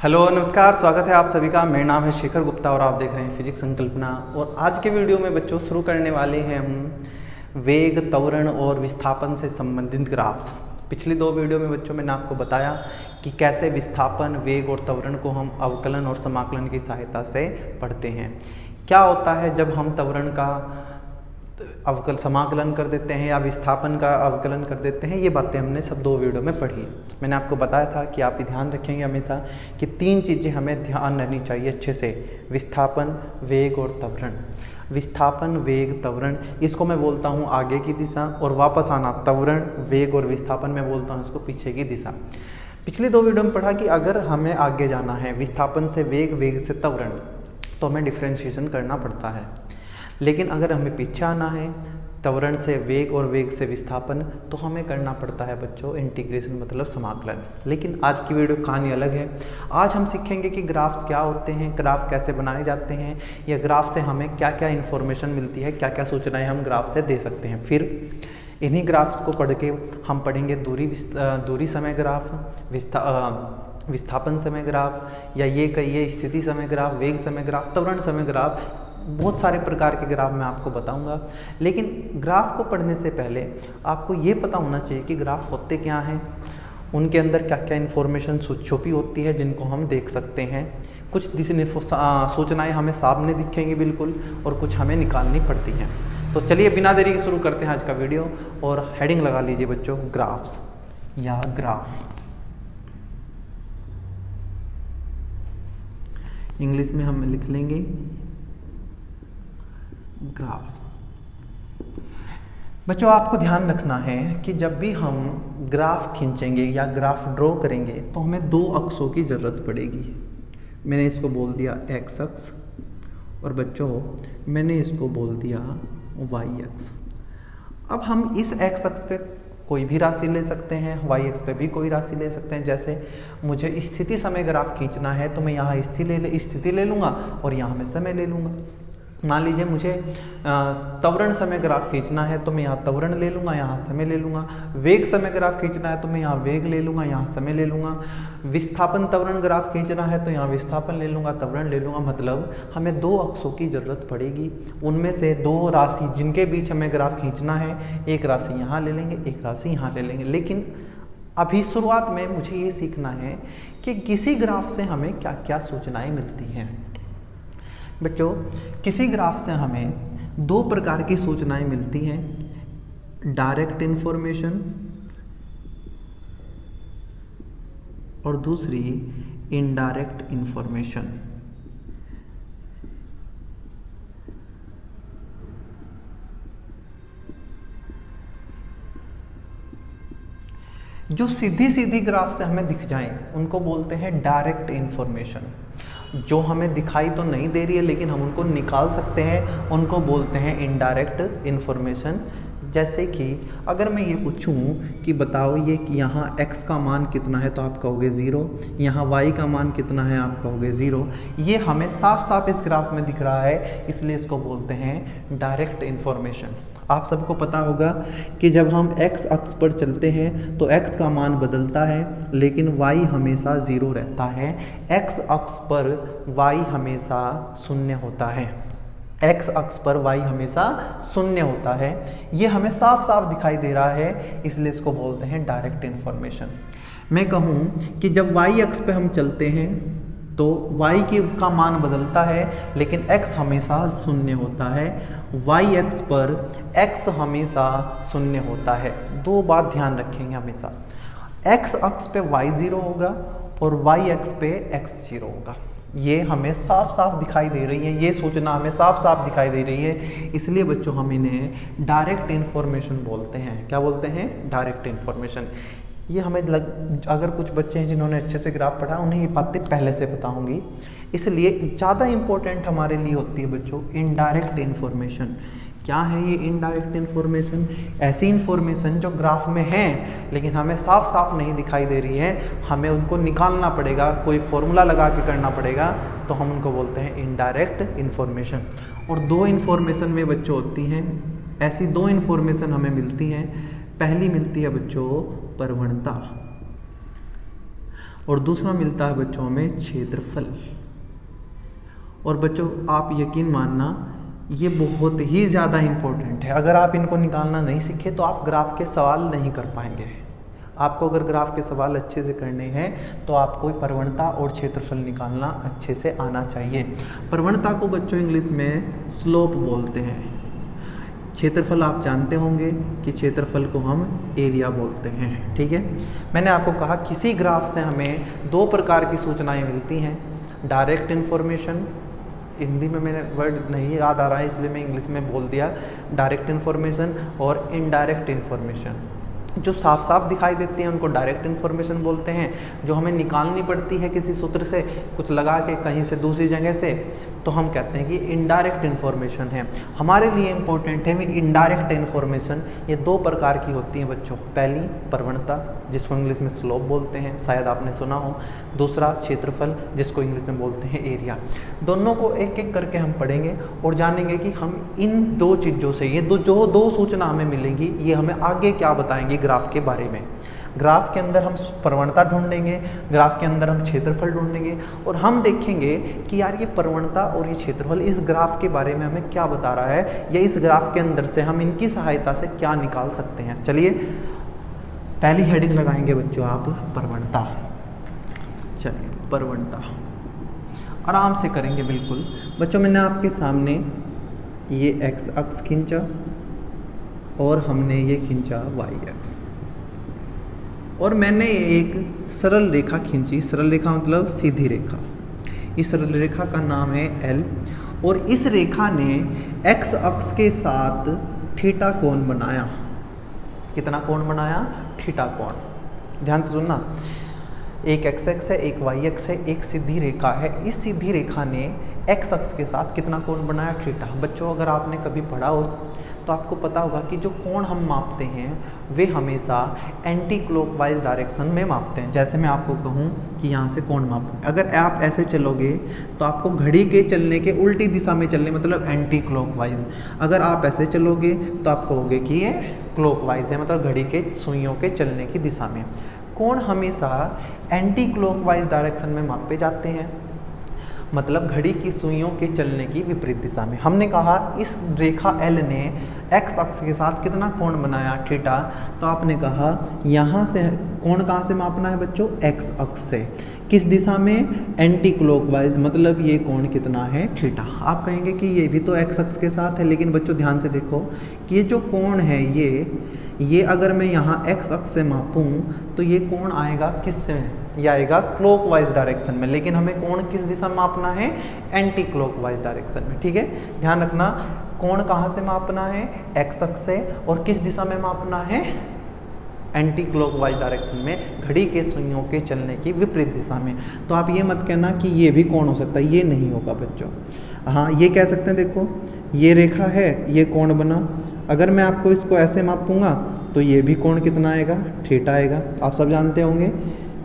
Hello नमस्कार, स्वागत है आप सभी का। मेरा नाम है शेखर गुप्ता और आप देख रहे हैं फिजिक्स संकल्पना। और आज के वीडियो में बच्चों शुरू करने वाले हैं हम वेग, त्वरण और विस्थापन से संबंधित ग्राफ्स। पिछली दो वीडियो में बच्चों मैंने आपको बताया कि कैसे विस्थापन, वेग और त्वरण को हम अवकलन और समाकलन की सहायता से पढ़ते हैं। क्या होता है जब हम त्वरण का समाकलन कर देते हैं या विस्थापन का अवकलन कर देते हैं, ये बातें हमने सब दो वीडियो में पढ़ी। मैंने आपको बताया था कि आप ध्यान रखेंगे हमेशा कि तीन चीज़ें हमें ध्यान रहनी चाहिए अच्छे से: विस्थापन, वेग और त्वरण। विस्थापन, वेग, त्वरण, इसको मैं बोलता हूँ आगे की दिशा, और वापस आना त्वरण, वेग और विस्थापन मैं बोलता हूँ इसको पीछे की दिशा। पिछली दो वीडियो में पढ़ा कि अगर हमें आगे जाना है विस्थापन से वेग, वेग से त्वरण, तो हमें डिफ्रेंशिएशन करना पड़ता है। लेकिन अगर हमें पीछे आना है त्वरण से वेग और वेग से विस्थापन, तो हमें करना पड़ता है बच्चों इंटीग्रेशन, मतलब समाकलन। लेकिन आज की वीडियो कहानी अलग है। आज हम सीखेंगे कि ग्राफ्स क्या होते हैं, ग्राफ कैसे बनाए जाते हैं, या ग्राफ से हमें क्या क्या इन्फॉर्मेशन मिलती है, क्या क्या सूचनाएं हम ग्राफ से दे सकते हैं। फिर इन्हीं ग्राफ्स को पढ़ के हम पढ़ेंगे दूरी समय ग्राफ, विस्थापन समय ग्राफ, या ये कहिए स्थिति समय ग्राफ, वेग समय ग्राफ, त्वरण समय ग्राफ। बहुत सारे प्रकार के ग्राफ मैं आपको बताऊंगा। लेकिन ग्राफ को पढ़ने से पहले आपको ये पता होना चाहिए कि ग्राफ होते क्या हैं, उनके अंदर क्या क्या इन्फॉर्मेशन छुपी होती है जिनको हम देख सकते हैं। कुछ सूचनाएं हमें सामने दिखेंगी बिल्कुल, और कुछ हमें निकालनी पड़ती हैं। तो चलिए बिना देरी के शुरू करते हैं आज का वीडियो। और हेडिंग लगा लीजिए बच्चों, ग्राफ्स या ग्राफ। इंग्लिश में हम लिख लेंगे ग्राफ। बच्चों आपको ध्यान रखना है कि जब भी हम ग्राफ खींचेंगे या ग्राफ ड्रॉ करेंगे तो हमें दो अक्षों की ज़रूरत पड़ेगी। मैंने इसको बोल दिया एक्स अक्ष, और बच्चों मैंने इसको बोल दिया वाई अक्ष। अब हम इस एक्स अक्ष पे कोई भी राशि ले सकते हैं, वाई अक्ष पे भी कोई राशि ले सकते हैं। जैसे मुझे स्थिति समय ग्राफ खींचना है तो मैं यहाँ स्थिति ले लूँगा और यहाँ मैं समय ले लूँगा। मान लीजिए मुझे त्वरण समय ग्राफ खींचना है तो मैं यहाँ त्वरण ले लूँगा, यहाँ समय ले लूँगा। वेग समय ग्राफ खींचना है तो मैं यहाँ वेग ले लूँगा, यहाँ समय ले लूँगा। विस्थापन त्वरण ग्राफ खींचना है तो यहाँ विस्थापन ले लूँगा, त्वरण ले लूँगा। मतलब हमें दो अक्षों की ज़रूरत पड़ेगी। उनमें से दो राशि जिनके बीच हमें ग्राफ खींचना है, एक राशि यहाँ ले लेंगे, एक राशि यहाँ ले लेंगे। लेकिन अभी शुरुआत में मुझे ये सीखना है कि किसी ग्राफ से हमें क्या क्या सूचनाएँ मिलती हैं। बच्चों किसी ग्राफ से हमें दो प्रकार की सूचनाएं मिलती हैं: डायरेक्ट इन्फॉर्मेशन और दूसरी इनडायरेक्ट इन्फॉर्मेशन। जो सीधी सीधी ग्राफ से हमें दिख जाएं उनको बोलते हैं डायरेक्ट इन्फॉर्मेशन। जो हमें दिखाई तो नहीं दे रही है लेकिन हम उनको निकाल सकते हैं, उनको बोलते हैं इनडायरेक्ट इन्फॉर्मेशन। जैसे कि अगर मैं ये पूछूं कि बताओ ये कि यहाँ x का मान कितना है, तो आप कहोगे 0। यहाँ y का मान कितना है, आप कहोगे 0। ये हमें साफ साफ इस ग्राफ में दिख रहा है, इसलिए इसको बोलते हैं डायरेक्ट इन्फॉर्मेशन। आप सबको पता होगा कि जब हम x अक्ष पर चलते हैं तो x का मान बदलता है लेकिन y हमेशा 0 रहता है। x अक्ष पर y हमेशा शून्य होता है। x अक्ष पर y हमेशा शून्य होता है। ये हमें साफ साफ दिखाई दे रहा है, इसलिए इसको बोलते हैं डायरेक्ट इन्फॉर्मेशन। मैं कहूँ कि जब y अक्ष पे हम चलते हैं तो y का मान बदलता है लेकिन x हमेशा शून्य होता है। y अक्ष पर x हमेशा शून्य होता है। दो बात ध्यान रखेंगे हमेशा, x अक्ष पे y 0 होगा और y अक्ष पे x 0 होगा। ये हमें साफ साफ दिखाई दे रही है, ये सूचना हमें साफ साफ दिखाई दे रही है। इसलिए बच्चों हम इन्हें डायरेक्ट इन्फॉर्मेशन बोलते हैं। क्या बोलते हैं? Direct information. ये हमें अगर कुछ बच्चे हैं जिन्होंने अच्छे से ग्राफ पढ़ा, उन्हें ये बातें पहले से पता होंगी। इसलिए ज़्यादा इम्पोर्टेंट हमारे लिए होती है बच्चों इनडायरेक्ट इन्फॉर्मेशन। क्या है ये इनडायरेक्ट इन्फॉर्मेशन? ऐसी इन्फॉर्मेशन जो ग्राफ में है लेकिन हमें साफ साफ नहीं दिखाई दे रही है, हमें उनको निकालना पड़ेगा, कोई फॉर्मूला लगा के करना पड़ेगा, तो हम उनको बोलते हैं इनडायरेक्ट इन्फॉर्मेशन। और दो इन्फॉर्मेशन में बच्चों होती हैं, ऐसी दो इन्फॉर्मेशन हमें मिलती हैं। पहली मिलती है बच्चों प्रवणता, और दूसरा मिलता है बच्चों हमें क्षेत्रफल। और बच्चों आप यकीन मानना ये बहुत ही ज़्यादा इम्पोर्टेंट है। अगर आप इनको निकालना नहीं सीखे तो आप ग्राफ के सवाल नहीं कर पाएंगे। आपको अगर ग्राफ के सवाल अच्छे से करने हैं तो आपको प्रवणता और क्षेत्रफल निकालना अच्छे से आना चाहिए। प्रवणता को बच्चों इंग्लिश में स्लोप बोलते हैं। क्षेत्रफल आप जानते होंगे कि क्षेत्रफल को हम एरिया बोलते हैं। ठीक है, मैंने आपको कहा किसी ग्राफ से हमें दो प्रकार की सूचनाएं मिलती हैं। डायरेक्ट इन्फॉर्मेशन, हिंदी में मैंने वर्ड नहीं याद आ रहा है इसलिए मैं इंग्लिश में बोल दिया, डायरेक्ट इन्फॉर्मेशन, और इनडायरेक्ट इन्फॉर्मेशन। जो साफ साफ दिखाई देती हैं उनको डायरेक्ट इन्फॉर्मेशन बोलते हैं। जो हमें निकालनी पड़ती है किसी सूत्र से कुछ लगा के कहीं से दूसरी जगह से, तो हम कहते हैं कि इनडायरेक्ट इन्फॉर्मेशन है। हमारे लिए इम्पोर्टेंट है इनडायरेक्ट इन्फॉर्मेशन। ये दो प्रकार की होती हैं बच्चों। पहली प्रवणता जिसको इंग्लिश में स्लोप बोलते हैं, शायद आपने सुना हो। दूसरा क्षेत्रफल जिसको इंग्लिश में बोलते हैं एरिया। दोनों को एक एक करके हम पढ़ेंगे और जानेंगे कि हम इन दो चीज़ों से ये जो दो सूचना हमें मिलेंगी ये हमें आगे क्या बताएंगे ग्राफ के बारे में। ग्राफ के अंदर हम प्रवणता ढूंढेंगे, ग्राफ के अंदर हम क्षेत्रफल ढूंढेंगे और हम देखेंगे कि यार ये प्रवणता और ये क्षेत्रफल इस ग्राफ के बारे में हमें क्या बता रहा है, या इस ग्राफ के अंदर से हम इनकी सहायता से क्या निकाल सकते हैं। चलिए पहली हेडिंग लगाएंगे बच्चों आप प्रवणता। चलिए प्रवणता आराम से करेंगे बिल्कुल। बच्चों मैंने आपके सामने ये एक्स अक्ष खींचा और हमने ये खींचा वाई अक्ष, और मैंने एक सरल रेखा खींची। सरल रेखा मतलब सीधी रेखा। इस सरल रेखा का नाम है एल, और इस रेखा ने एक्स अक्ष के साथ थीटा कोण बनाया। कितना कोण बनाया? थीटा कोण। ध्यान से सुनना, एक एक्स एक्स है, एक वाई एक्स है, एक सीधी रेखा है। इस सीधी रेखा ने एक्स अक्ष के साथ कितना कोण बनाया? थीटा। बच्चों अगर आपने कभी पढ़ा हो तो आपको पता होगा कि जो कोण हम मापते हैं वे हमेशा एंटी क्लॉकवाइज डायरेक्शन में मापते हैं। जैसे मैं आपको कहूँ कि यहाँ से कोण मापूं, अगर आप ऐसे चलोगे तो आपको घड़ी के चलने के उल्टी दिशा में चलने, मतलब एंटी क्लॉकवाइज। अगर आप ऐसे चलोगे तो आप कहोगे कि ये क्लॉकवाइज है, मतलब घड़ी के सुइयों के चलने की दिशा में। कोण हमेशा एंटी क्लॉकवाइज डायरेक्शन में मापे जाते हैं, मतलब घड़ी की सुइयों के चलने की विपरीत दिशा में। हमने कहा इस रेखा एल ने एक्स अक्ष के साथ कितना कोण बनाया? थीटा। तो आपने कहा यहाँ से कोण कहाँ से मापना है बच्चों? एक्स अक्ष से। किस दिशा में? एंटी क्लॉकवाइज, मतलब ये कोण कितना है? थीटा। आप कहेंगे कि ये भी तो एक्स अक्ष के साथ है, लेकिन बच्चों ध्यान से देखो कि ये जो कोण है ये अगर मैं यहाँ एक्स अक्ष से मापूं तो ये कोण आएगा किस से? ये आएगा क्लॉकवाइज डायरेक्शन में, लेकिन हमें कोण किस दिशा में मापना है? एंटी क्लॉकवाइज डायरेक्शन में। ठीक है, ध्यान रखना, कोण कहाँ से मापना है? एक्स अक्ष से, और किस दिशा में मापना है? एंटी क्लॉकवाइज डायरेक्शन में, घड़ी के सुइयों के चलने की विपरीत दिशा में। तो आप ये मत कहना कि ये भी कोण हो सकता है, ये नहीं होगा बच्चों। हाँ ये कह सकते हैं, देखो ये रेखा है, ये कोण बना। अगर मैं आपको इसको ऐसे मापूंगा तो ये भी कोण कितना आएगा? थीटा आएगा। आप सब जानते होंगे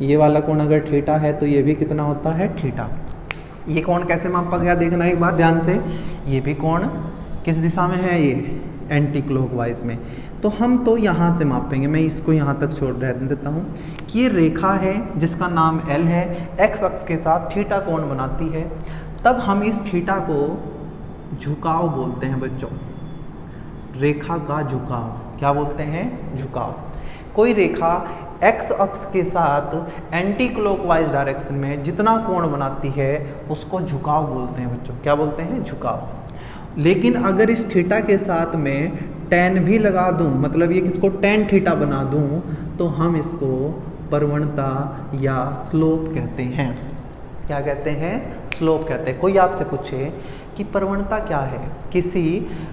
ये वाला कोण अगर थीटा है तो ये भी कितना होता है? थीटा। ये कोण कैसे मापा गया देखना एक बार ध्यान से। ये भी कोण किस दिशा में है? ये एंटी क्लॉकवाइज में। तो हम तो यहाँ से मापेंगे, मैं इसको यहाँ तक छोड़ देता हूँ कि ये रेखा है जिसका नाम एल है, एक्स अक्ष के साथ थीटा कोण बनाती है। तब हम इस थीटा को झुकाव बोलते हैं बच्चों। रेखा का झुकाव क्या बोलते हैं? झुकाव। कोई रेखा एक्स अक्ष के साथ एंटी क्लॉकवाइज डायरेक्शन में जितना कोण बनाती है उसको झुकाव बोलते हैं बच्चों। क्या बोलते हैं? झुकाव। लेकिन अगर इस थीटा के साथ में टेन भी लगा दूं, मतलब ये किसको टेन थीटा बना दूं, तो हम इसको प्रवणता या स्लोप कहते हैं। क्या कहते हैं? स्लोप कहते हैं। कोई आपसे पूछे कि प्रवणता क्या है, किसी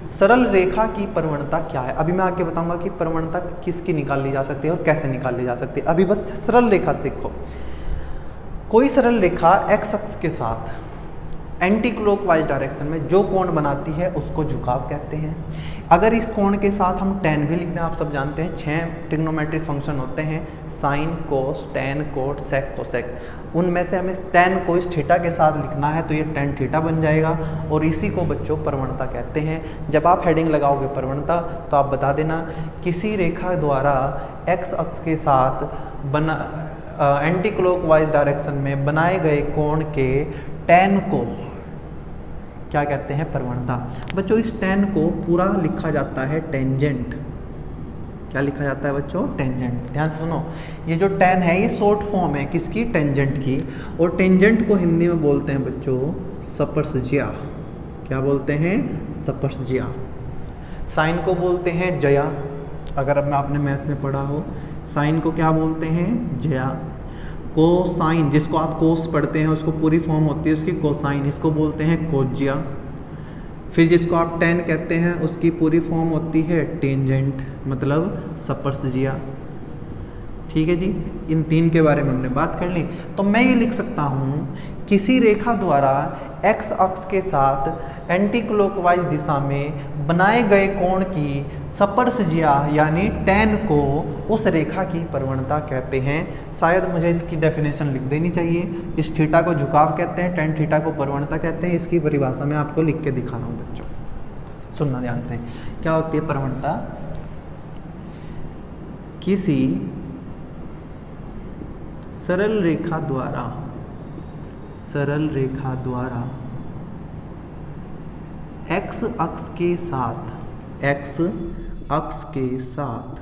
सरल रेखा की प्रवणता क्या है, अभी मैं आगे बताऊंगा कि प्रवणता किसकी निकाली जा सकती है और कैसे निकाली जा सकती है। अभी बस सरल रेखा सीखो। कोई सरल रेखा एक्स अक्ष के साथ एंटी क्लॉकवाइज डायरेक्शन में जो कोण बनाती है उसको झुकाव कहते हैं। अगर इस कोण के साथ हम टेन भी लिखते हैं, आप सब जानते हैं 6 ट्रिग्नोमेट्रिक फंक्शन होते हैं, साइन, कोस, टेन, कोट, सेक, कोसेक। उनमें से हमें टेन को इस थीटा के साथ लिखना है तो ये टेन थीटा बन जाएगा, और इसी को बच्चों प्रवणता कहते हैं। जब आप हेडिंग लगाओगे प्रवणता तो आप बता देना किसी रेखा द्वारा एक्स अक्ष के साथ एंटी क्लॉकवाइज डायरेक्शन में बनाए गए कोण के tan को क्या कहते हैं? प्रवणता। बच्चों इस tan को पूरा लिखा जाता है टेंजेंट। क्या लिखा जाता है बच्चों? टेंजेंट। ध्यान से सुनो, ये जो tan है ये शॉर्ट फॉर्म है किसकी? टेंजेंट की। और टेंजेंट को हिंदी में बोलते हैं बच्चों सपर्शज्या। क्या बोलते हैं? सपर्शज्या। साइन को बोलते हैं जया। अगर अब आपने मैथ्स में पढ़ा हो, साइन को क्या बोलते हैं? जया। कोसाइन, जिसको आप कोस पढ़ते हैं उसको पूरी फॉर्म होती है उसकी कोसाइन, इसको बोलते हैं कोज्या। फिर जिसको आप tan कहते हैं उसकी पूरी फॉर्म होती है टेंजेंट, मतलब सपर्शज्या। ठीक है जी, इन तीन के बारे में हमने बात कर ली। तो मैं ये लिख सकता हूँ किसी रेखा द्वारा x अक्ष के साथ एंटी क्लॉकवाइज दिशा में बनाए गए कोण की सपर्शज्या यानी tan को उस रेखा की प्रवणता कहते हैं। शायद मुझे इसकी डेफिनेशन लिख देनी चाहिए। इस थीटा को झुकाव कहते हैं, tan थीटा को प्रवणता कहते हैं। इसकी परिभाषा मैं आपको लिख के दिखा रहा हूँ बच्चों, सुनना ध्यान से। क्या होती है प्रवणता? किसी सरल रेखा द्वारा x अक्ष के साथ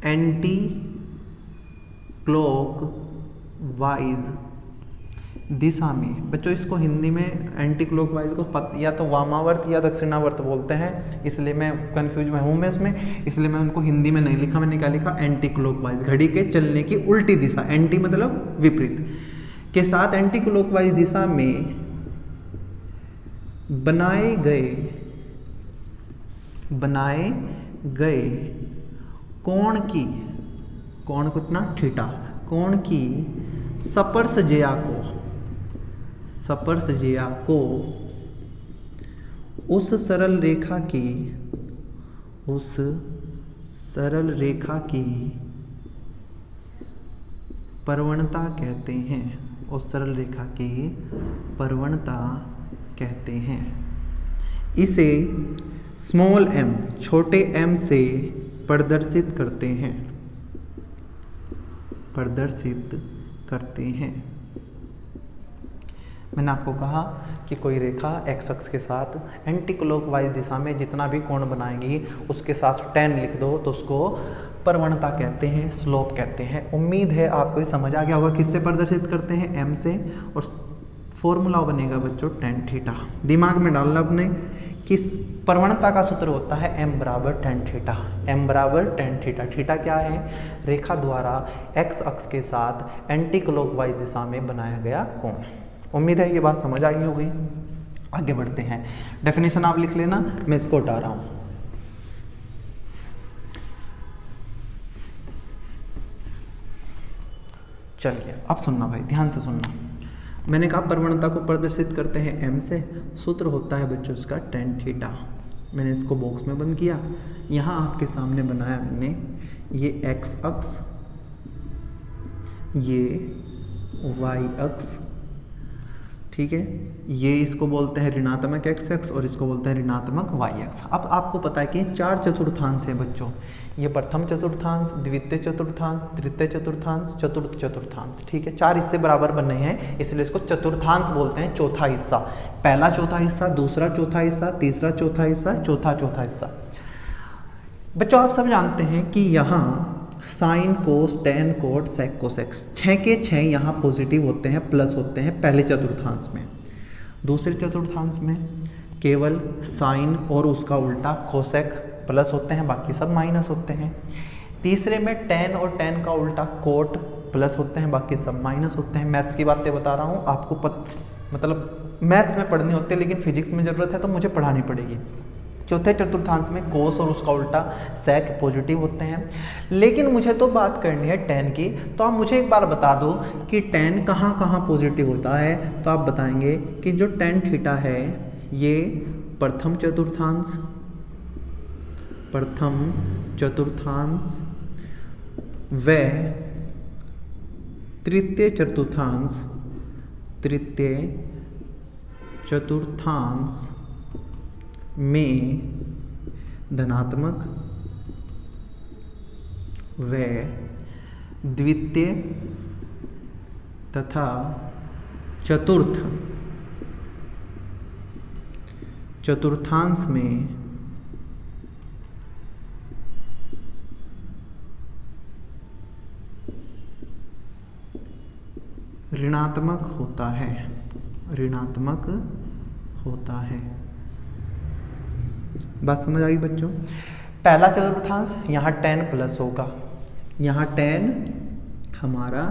एंटी क्लॉकवाइज दिशा में, बच्चों इसको हिंदी में एंटी क्लॉकवाइज को या तो वामावर्त या दक्षिणावर्त बोलते हैं, इसलिए मैं कंफ्यूज में हूँ मैं इसमें, इसलिए मैं उनको हिंदी में नहीं लिखा। मैंने क्या लिखा? एंटी क्लॉकवाइज, घड़ी के चलने की उल्टी दिशा। एंटी मतलब विपरीत, के साथ एंटी क्लॉकवाइज दिशा में बनाए गए कोण कितना? थीटा। कोण की सपर्शज्या को उस सरल रेखा की प्रवणता कहते हैं। उस सरल रेखा की प्रवणता कहते हैं। इसे स्मॉल m, छोटे m से प्रदर्शित करते हैं। मैंने आपको कहा कि कोई रेखा x अक्ष के साथ एंटी क्लॉकवाइज दिशा में जितना भी कोण बनाएगी उसके साथ tan लिख दो तो उसको प्रवणता कहते हैं, स्लोप कहते हैं। उम्मीद है आपको ये समझ आ गया होगा किससे प्रदर्शित करते हैं? m से। और फॉर्मूला बनेगा बच्चों tan थीटा। दिमाग में डालना अपने कि प्रवणता का सूत्र होता है m बराबर tan थीटा। m बराबर tan थीटा। थीटा क्या है? रेखा द्वारा x अक्ष के साथ एंटी क्लॉकवाइज दिशा में बनाया गया कोण। उम्मीद है ये बात समझ आई होगी। आगे बढ़ते हैं। डेफिनेशन आप लिख लेना, मैं इसको हटा रहा हूँ। चलिए अब सुनना भाई, ध्यान से सुनना। मैंने कहा प्रवणता को प्रदर्शित करते हैं m से। सूत्र होता है बच्चों इसका tan थीटा। मैंने इसको बॉक्स में बंद किया। यहाँ आपके सामने बनाया मैंने ये x अक्ष, ये y अक्ष, ठीक है। ये इसको बोलते हैं ऋणात्मक x अक्ष और इसको बोलते हैं ऋणात्मक y अक्ष। अब आपको पता है कि 4 चतुर्थांश है बच्चों। ये प्रथम चतुर्थांश, द्वितीय चतुर्थांश, तृतीय चतुर्थांश, चतुर्थ चतुर्थांश, ठीक है। 4 हिस्से बराबर बने हैं इसलिए इसको चतुर्थांश बोलते हैं। चौथा हिस्सा, पहला चौथा हिस्सा, दूसरा चौथा हिस्सा, तीसरा चौथा हिस्सा, चौथा चौथा हिस्सा। बच्चों आप सब जानते हैं कि यहाँ साइन, कोस, टेन, कोट, सेक, कोसेक्स 6 के 6 यहाँ पॉजिटिव होते हैं, प्लस होते हैं पहले चतुर्थांश में। दूसरे चतुर्थांश में केवल साइन और उसका उल्टा कोसेक प्लस होते हैं, बाकी सब माइनस होते हैं। तीसरे में टेन और टेन का उल्टा कोट प्लस होते हैं, बाकी सब माइनस होते हैं। मैथ्स की बातें बता रहा हूँ आपको, मतलब मैथ्स में पढ़नी होती है लेकिन फिजिक्स में ज़रूरत है तो मुझे पढ़ानी पड़ेगी। चौथे चतुर्थांश में कोस और उसका उल्टा सेक पॉजिटिव होते हैं। लेकिन मुझे तो बात करनी है टेन की, तो आप मुझे एक बार बता दो कि टेन कहाँ कहाँ पॉजिटिव होता है। तो आप बताएंगे कि जो टेन थीटा है ये प्रथम चतुर्थांश व तृतीय चतुर्थांश में धनात्मक व द्वितीय तथा चतुर्थांश में ऋणात्मक होता है। बात समझ आई बच्चों? पहला चतुर्थांश यहाँ 10 प्लस होगा, यहाँ 10 हमारा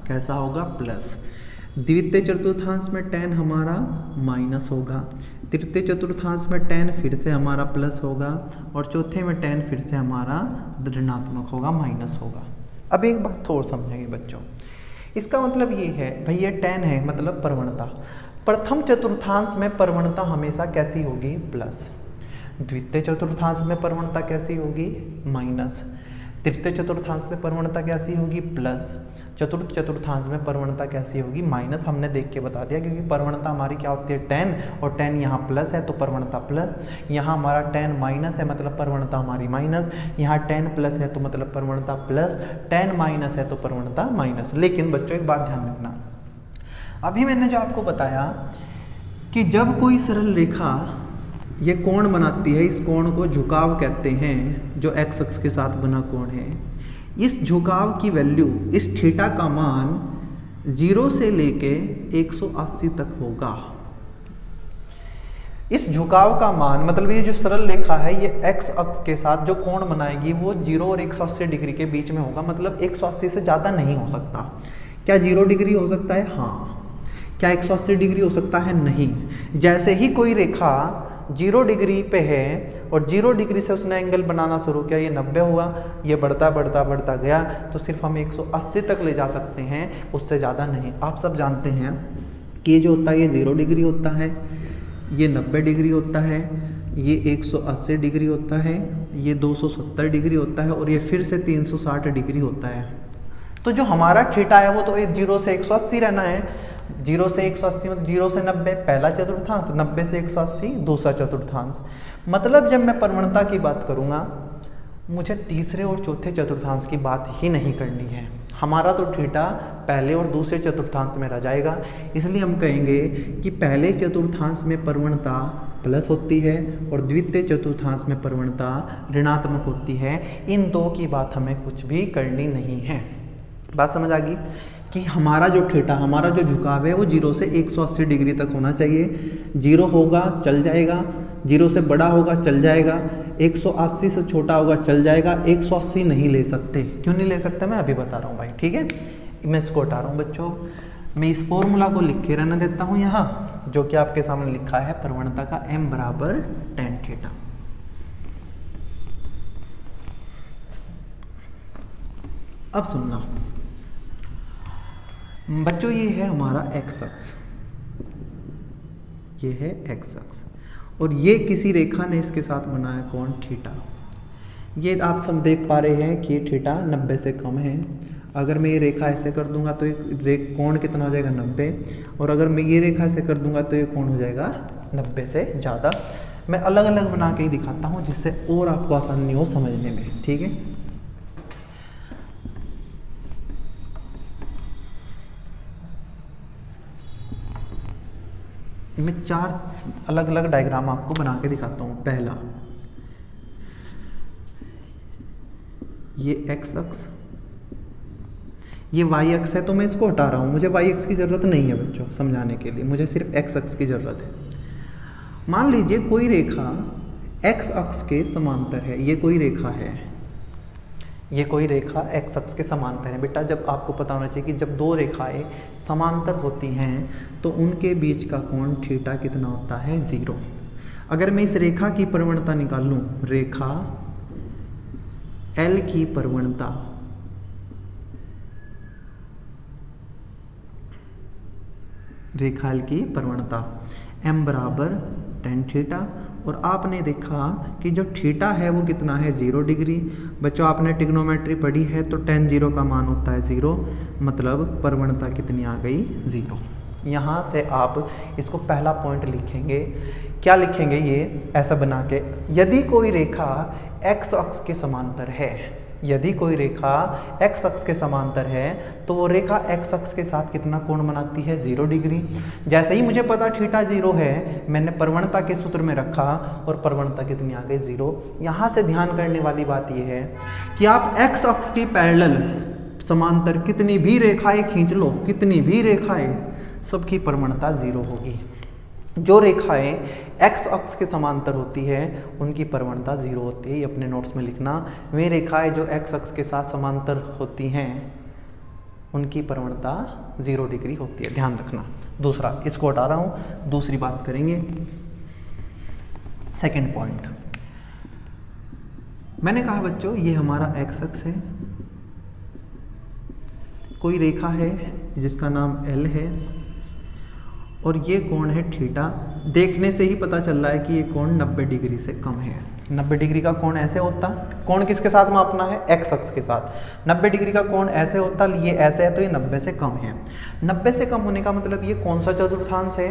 कैसा होगा? प्लस। द्वितीय चतुर्थांश में 10 हमारा माइनस होगा, तृतीय चतुर्थांश में 10 फिर से हमारा प्लस होगा, और चौथे में 10 फिर से हमारा ऋणात्मक होगा, माइनस होगा। अब एक बात और समझेंगे बच्चों, इसका मतलब ये है भाई ये 10 है मतलब प्रवणता, प्रथम चतुर्थांश में प्रवणता हमेशा कैसी होगी? प्लस। द्वितीय चतुर्थांश में प्रवणता कैसी होगी? माइनस। तृतीय चतुर्थांश में प्रवणता कैसी होगी? प्लस। चतुर्थ चतुर्थांश में प्रवणता कैसी होगी? माइनस। हमने देख के बता दिया क्योंकि प्रवणता हमारी क्या होती है? 10, और 10 यहाँ प्लस है तो प्रवणता प्लस, यहाँ हमारा 10 माइनस है मतलब प्रवणता हमारी माइनस, यहाँ 10 प्लस है तो मतलब प्रवणता प्लस, 10 माइनस है तो प्रवणता माइनस। लेकिन बच्चों एक बात ध्यान रखना, अभी मैंने जो आपको बताया कि जब कोई सरल रेखा ये कोण बनाती है, इस कोण को झुकाव कहते हैं, जो एक्स अक्ष के साथ बना कोण है, इस झुकाव की वैल्यू, इस थीटा का मान 0 से लेके 180 तक होगा। इस झुकाव का मान मतलब ये जो सरल रेखा है ये एक्स अक्ष के साथ जो कोण बनाएगी वो 0 और 180 डिग्री के बीच में होगा, मतलब 180 से ज़्यादा नहीं हो सकता। क्या 0 डिग्री हो सकता है? हाँ। क्या 180 डिग्री हो सकता है? नहीं। जैसे ही कोई रेखा 0 डिग्री पे है और 0 डिग्री से उसने एंगल बनाना शुरू किया, ये 90 हुआ, ये बढ़ता बढ़ता बढ़ता गया तो सिर्फ हम 180 तक ले जा सकते हैं, उससे ज़्यादा नहीं। आप सब जानते हैं कि ये जो होता है ये 0 डिग्री होता है, ये 90 डिग्री होता है, ये 180 डिग्री होता है, ये 270 डिग्री होता है, और ये फिर से 360 डिग्री होता है। तो जो हमारा थीटा है वो तो 0 से 180 रहना है। 0 से 180 मतलब 0 से 90 पहला चतुर्थांश, 90 से 180 दूसरा चतुर्थांश। मतलब जब मैं प्रवणता की बात करूँगा मुझे तीसरे और चौथे चतुर्थांश की बात ही नहीं करनी है, हमारा तो थीटा पहले और दूसरे चतुर्थांश में रह जाएगा। इसलिए हम कहेंगे कि पहले चतुर्थांश में प्रवणता प्लस होती है और द्वितीय चतुर्थांश में प्रवणता ऋणात्मक होती है। इन दो की बात हमें कुछ भी करनी नहीं है। बात समझ आ गई कि हमारा जो थीटा, हमारा जो झुकाव है वो 0 से 180 डिग्री तक होना चाहिए। 0 होगा चल जाएगा, 0 से बड़ा होगा चल जाएगा, 180 से छोटा होगा चल जाएगा, 180 नहीं ले सकते। क्यों नहीं ले सकते मैं अभी बता रहा हूँ भाई, ठीक है। मैं इसको हटा रहा हूँ बच्चों, मैं इस फॉर्मूला को लिख के रहने देता हूँ यहाँ, जो कि आपके सामने लिखा है प्रवणता का m बराबर tan थीटा। अब सुनना बच्चों, ये है हमारा x अक्ष, ये है x अक्ष, और ये किसी रेखा ने इसके साथ बनाया कोण थीटा। ये आप सब देख पा रहे हैं कि थीटा 90 से कम है। अगर मैं ये रेखा ऐसे कर दूंगा तो ये कोण कितना हो जाएगा? 90। और अगर मैं ये रेखा ऐसे कर दूंगा तो ये कोण हो जाएगा 90 से ज़्यादा। मैं अलग अलग बना के ही दिखाता हूँ जिससे और आपको आसानी हो समझने में, ठीक है। मैं 4 अलग अलग डायग्राम आपको बना के दिखाता हूँ। पहला, ये x अक्ष, ये y अक्ष है तो मैं इसको हटा रहा हूँ, मुझे y अक्ष की ज़रूरत नहीं है बच्चों समझाने के लिए, मुझे सिर्फ x अक्ष की ज़रूरत है। मान लीजिए कोई रेखा x अक्ष के समांतर है, ये कोई रेखा है, ये कोई रेखा x अक्ष के समांतर है। बेटा जब आपको पता होना चाहिए कि जब दो रेखाएं समांतर होती हैं तो उनके बीच का कोण थीटा कितना होता है? 0। अगर मैं इस रेखा की प्रवणता निकाल लूँ, रेखा L की प्रवणता, रेखा L की प्रवणता m बराबर tan थीटा, और आपने देखा कि जो थीटा है वो कितना है? 0 डिग्री। बच्चों आपने ट्रिग्नोमेट्री पढ़ी है तो tan 0 का मान होता है 0, मतलब प्रवणता कितनी आ गई? 0। यहाँ से आप इसको पहला पॉइंट लिखेंगे। क्या लिखेंगे? ये ऐसा बना के, यदि कोई रेखा x अक्ष के समांतर है, यदि कोई रेखा x अक्ष के समांतर है तो वो रेखा x अक्ष के साथ कितना कोण बनाती है, 0 डिग्री। जैसे ही मुझे पता थीटा 0 है, मैंने प्रवणता के सूत्र में रखा और प्रवणता कितनी आ गई, 0। यहाँ से ध्यान करने वाली बात यह है कि आप x अक्ष की पैरेलल समांतर कितनी भी रेखाएं खींच लो, कितनी भी रेखाएं, सबकी प्रवणता 0 होगी। जो रेखाएं x अक्ष के समांतर होती है उनकी प्रवणता 0 होती है। ये अपने नोट्स में लिखना, वे रेखाएं जो x अक्ष के साथ समांतर होती हैं उनकी प्रवणता 0 डिग्री होती है, ध्यान रखना। दूसरा, इसको हटा रहा हूँ, दूसरी बात करेंगे। सेकंड पॉइंट, मैंने कहा बच्चों ये हमारा x अक्ष है, कोई रेखा है जिसका नाम L है और ये कोण है थीटा। देखने से ही पता चल रहा है कि ये कोण 90 डिग्री से कम है। 90 डिग्री का कोण ऐसे होता, कोण किसके साथ मापना है, x अक्ष के साथ। 90 डिग्री का कोण ऐसे होता, ये ऐसे है तो ये 90 से कम है। 90 से कम होने का मतलब ये कौन सा चतुर्थांश है,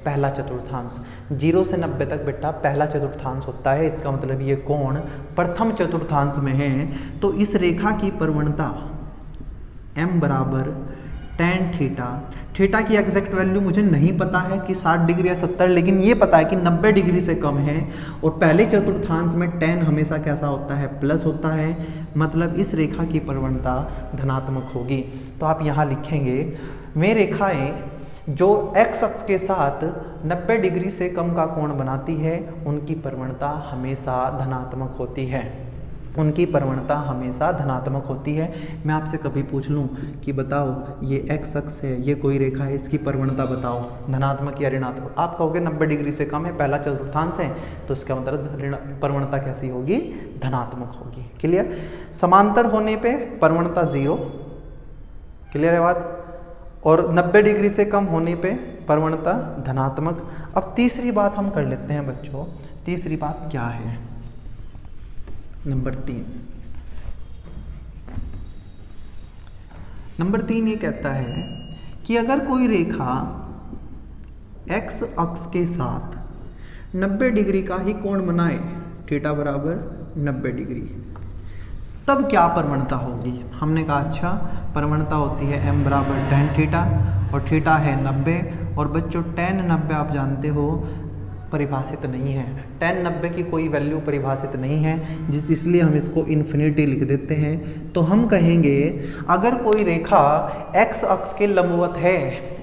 पहला चतुर्थांश। 0 से 90 तक बेटा पहला चतुर्थांश होता है, इसका मतलब ये कोण प्रथम चतुर्थांश में है। तो इस रेखा की प्रवणता m बराबर tan थीटा। थीटा की एग्जैक्ट वैल्यू मुझे नहीं पता है कि 60 डिग्री या 70, लेकिन ये पता है कि 90 डिग्री से कम है। और पहले चतुर्थांश में tan हमेशा कैसा होता है, प्लस होता है, मतलब इस रेखा की प्रवणता धनात्मक होगी। तो आप यहाँ लिखेंगे वे रेखाएं जो x अक्ष के साथ 90 डिग्री से कम का कोण बनाती है उनकी प्रवणता हमेशा धनात्मक होती है, उनकी प्रवणता हमेशा धनात्मक होती है। मैं आपसे कभी पूछ लूं कि बताओ ये x अक्ष है, ये कोई रेखा है, इसकी प्रवणता बताओ धनात्मक या ऋणात्मक, आप कहोगे 90 डिग्री से कम है, पहला चतुर्थांश है, तो इसका मतलब प्रवणता कैसी होगी, धनात्मक होगी। क्लियर। समांतर होने पे प्रवणता 0, क्लियर है बात, और 90 डिग्री से कम होने पे प्रवणता धनात्मक। अब तीसरी बात हम कर लेते हैं बच्चों, तीसरी बात क्या है, नंबर 3। नंबर 3 ये कहता है कि अगर कोई रेखा x अक्ष के साथ 90 डिग्री का ही कोण बनाए, थीटा बराबर 90 डिग्री, तब क्या प्रवणता होगी। हमने कहा अच्छा प्रवणता होती है m बराबर tan थीटा और थीटा है 90। और बच्चों tan 90 आप जानते हो परिभाषित नहीं है, tan 90 की कोई वैल्यू परिभाषित नहीं है, इसलिए हम इसको इन्फिनिटी लिख देते हैं। तो हम कहेंगे अगर कोई रेखा x अक्ष के लंबवत है,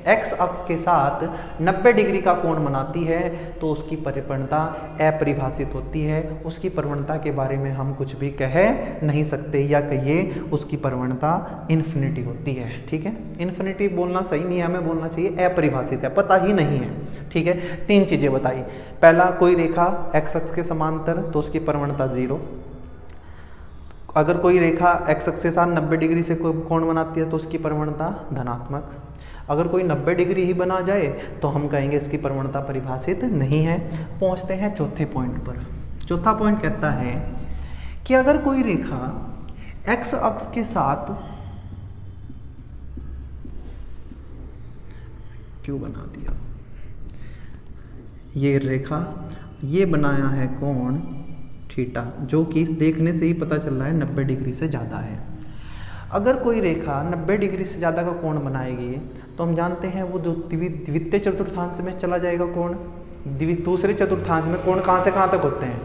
x अक्ष के साथ 90 डिग्री का कोण बनाती है तो उसकी प्रवणता अपरिभाषित होती है, उसकी प्रवणता के बारे में हम कुछ भी कह नहीं सकते, या कहिए उसकी प्रवणता इन्फिनिटी होती है। ठीक है, इन्फिनिटी बोलना सही नहीं है, हमें बोलना चाहिए अपरिभाषित है, पता ही नहीं है। ठीक है, 3 चीजें बताई। पहला, कोई रेखा x अक्ष के समांतर तो उसकी प्रवणता 0। अगर कोई रेखा x अक्ष के साथ 90 डिग्री से कोण बनाती है तो उसकी प्रवणता धनात्मक। अगर कोई 90 डिग्री ही बना जाए तो हम कहेंगे इसकी प्रवणता परिभाषित नहीं है। पहुंचते हैं चौथे पॉइंट पर। चौथा पॉइंट कहता है कि अगर कोई रेखा x अक्ष के साथ, क्यों बना दिया, ये रेखा ये बनाया है कोण थीटा, जो कि देखने से ही पता चल रहा है 90 डिग्री से ज़्यादा है। अगर कोई रेखा 90 डिग्री से ज़्यादा का कोण बनाएगी तो हम जानते हैं वो जो द्वितीय चतुर्थांश में चला जाएगा कोण। दूसरे चतुर्थांश में कोण कहाँ से कहाँ तक होते हैं,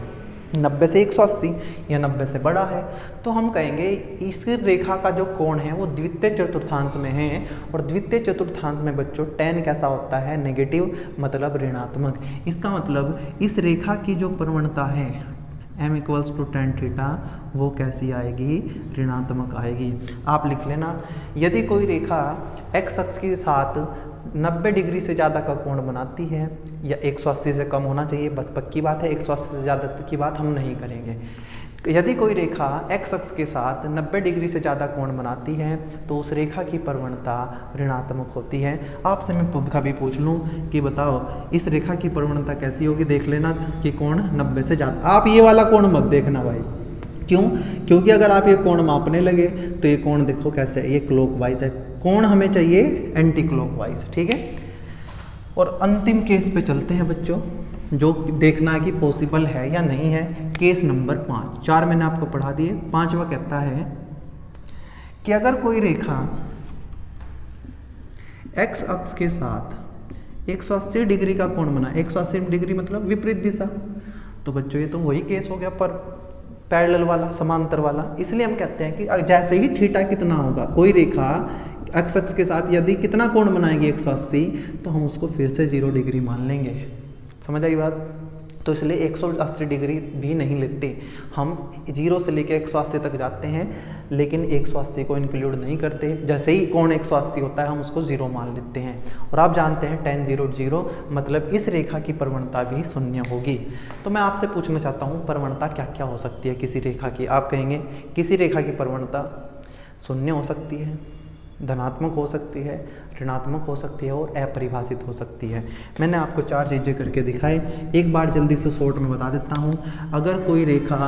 90 से 180 या 90 से बड़ा है। तो हम कहेंगे इस रेखा का जो कोण है वो द्वितीय चतुर्थांश में है, और द्वितीय चतुर्थांश में बच्चों tan कैसा होता है, नेगेटिव, मतलब ऋणात्मक। इसका मतलब इस रेखा की जो प्रवणता है m = tan थीटा वो कैसी आएगी, ऋणात्मक आएगी। आप लिख लेना, यदि कोई रेखा x अक्ष के साथ 90 डिग्री से ज़्यादा का कोण बनाती है, या 180 से कम होना चाहिए, पक्की बात है, 180 से ज़्यादा की बात हम नहीं करेंगे। यदि कोई रेखा x अक्ष के साथ 90 डिग्री से ज़्यादा कोण बनाती है तो उस रेखा की प्रवणता ऋणात्मक होती है। आपसे मैं कभी पूछ लूँ कि बताओ इस रेखा की प्रवणता कैसी होगी, देख लेना कि कोण 90 से ज़्यादा। आप ये वाला कोण मत देखना भाई, क्यों, क्योंकि अगर आप ये कोण मापने लगे तो ये कोण देखो कैसे है, ये क्लॉकवाइज है, कोण हमें चाहिए एंटी क्लॉकवाइज। ठीक है, और अंतिम केस पे चलते हैं बच्चों, जो देखना है कि पॉसिबल है या नहीं है केस नंबर 5, 4 मैंने आपको पढ़ा दिए, 5वां कहता है कि अगर कोई रेखा x अक्ष के साथ 180 डिग्री का कोण बना, 180 डिग्री मतलब विपरीत दिशा, तो बच्चों ये तो वही केस हो गया पर पैरेलल वाला, समांतर वाला। इसलिए हम कहते हैं कि जैसे ही थीटा कितना होगा, कोई रेखा x अक्ष के साथ यदि कितना कोण बनाएगी 180, तो हम उसको फिर से 0 डिग्री मान लेंगे। समझ आई बात? तो इसलिए 180 डिग्री भी नहीं लेते हम, 0 से लेकर 180 तक जाते हैं, लेकिन 180 को इंक्लूड नहीं करते। जैसे ही कोण 180 होता है हम उसको 0 मान लेते हैं। और आप जानते हैं tan 0 0 मतलब इस रेखा की प्रवणता भी शून्य होगी। तो मैं आपसे पूछना चाहता हूँ प्रवणता क्या क्या हो सकती है किसी रेखा की? आप कहेंगे किसी रेखा की प्रवणता शून्य हो सकती है, धनात्मक हो सकती है, ऋणात्मक हो सकती है और अपरिभाषित हो सकती है। मैंने आपको 4 चीज़ें करके दिखाई, एक बार जल्दी से शॉर्ट में बता देता हूँ। अगर कोई रेखा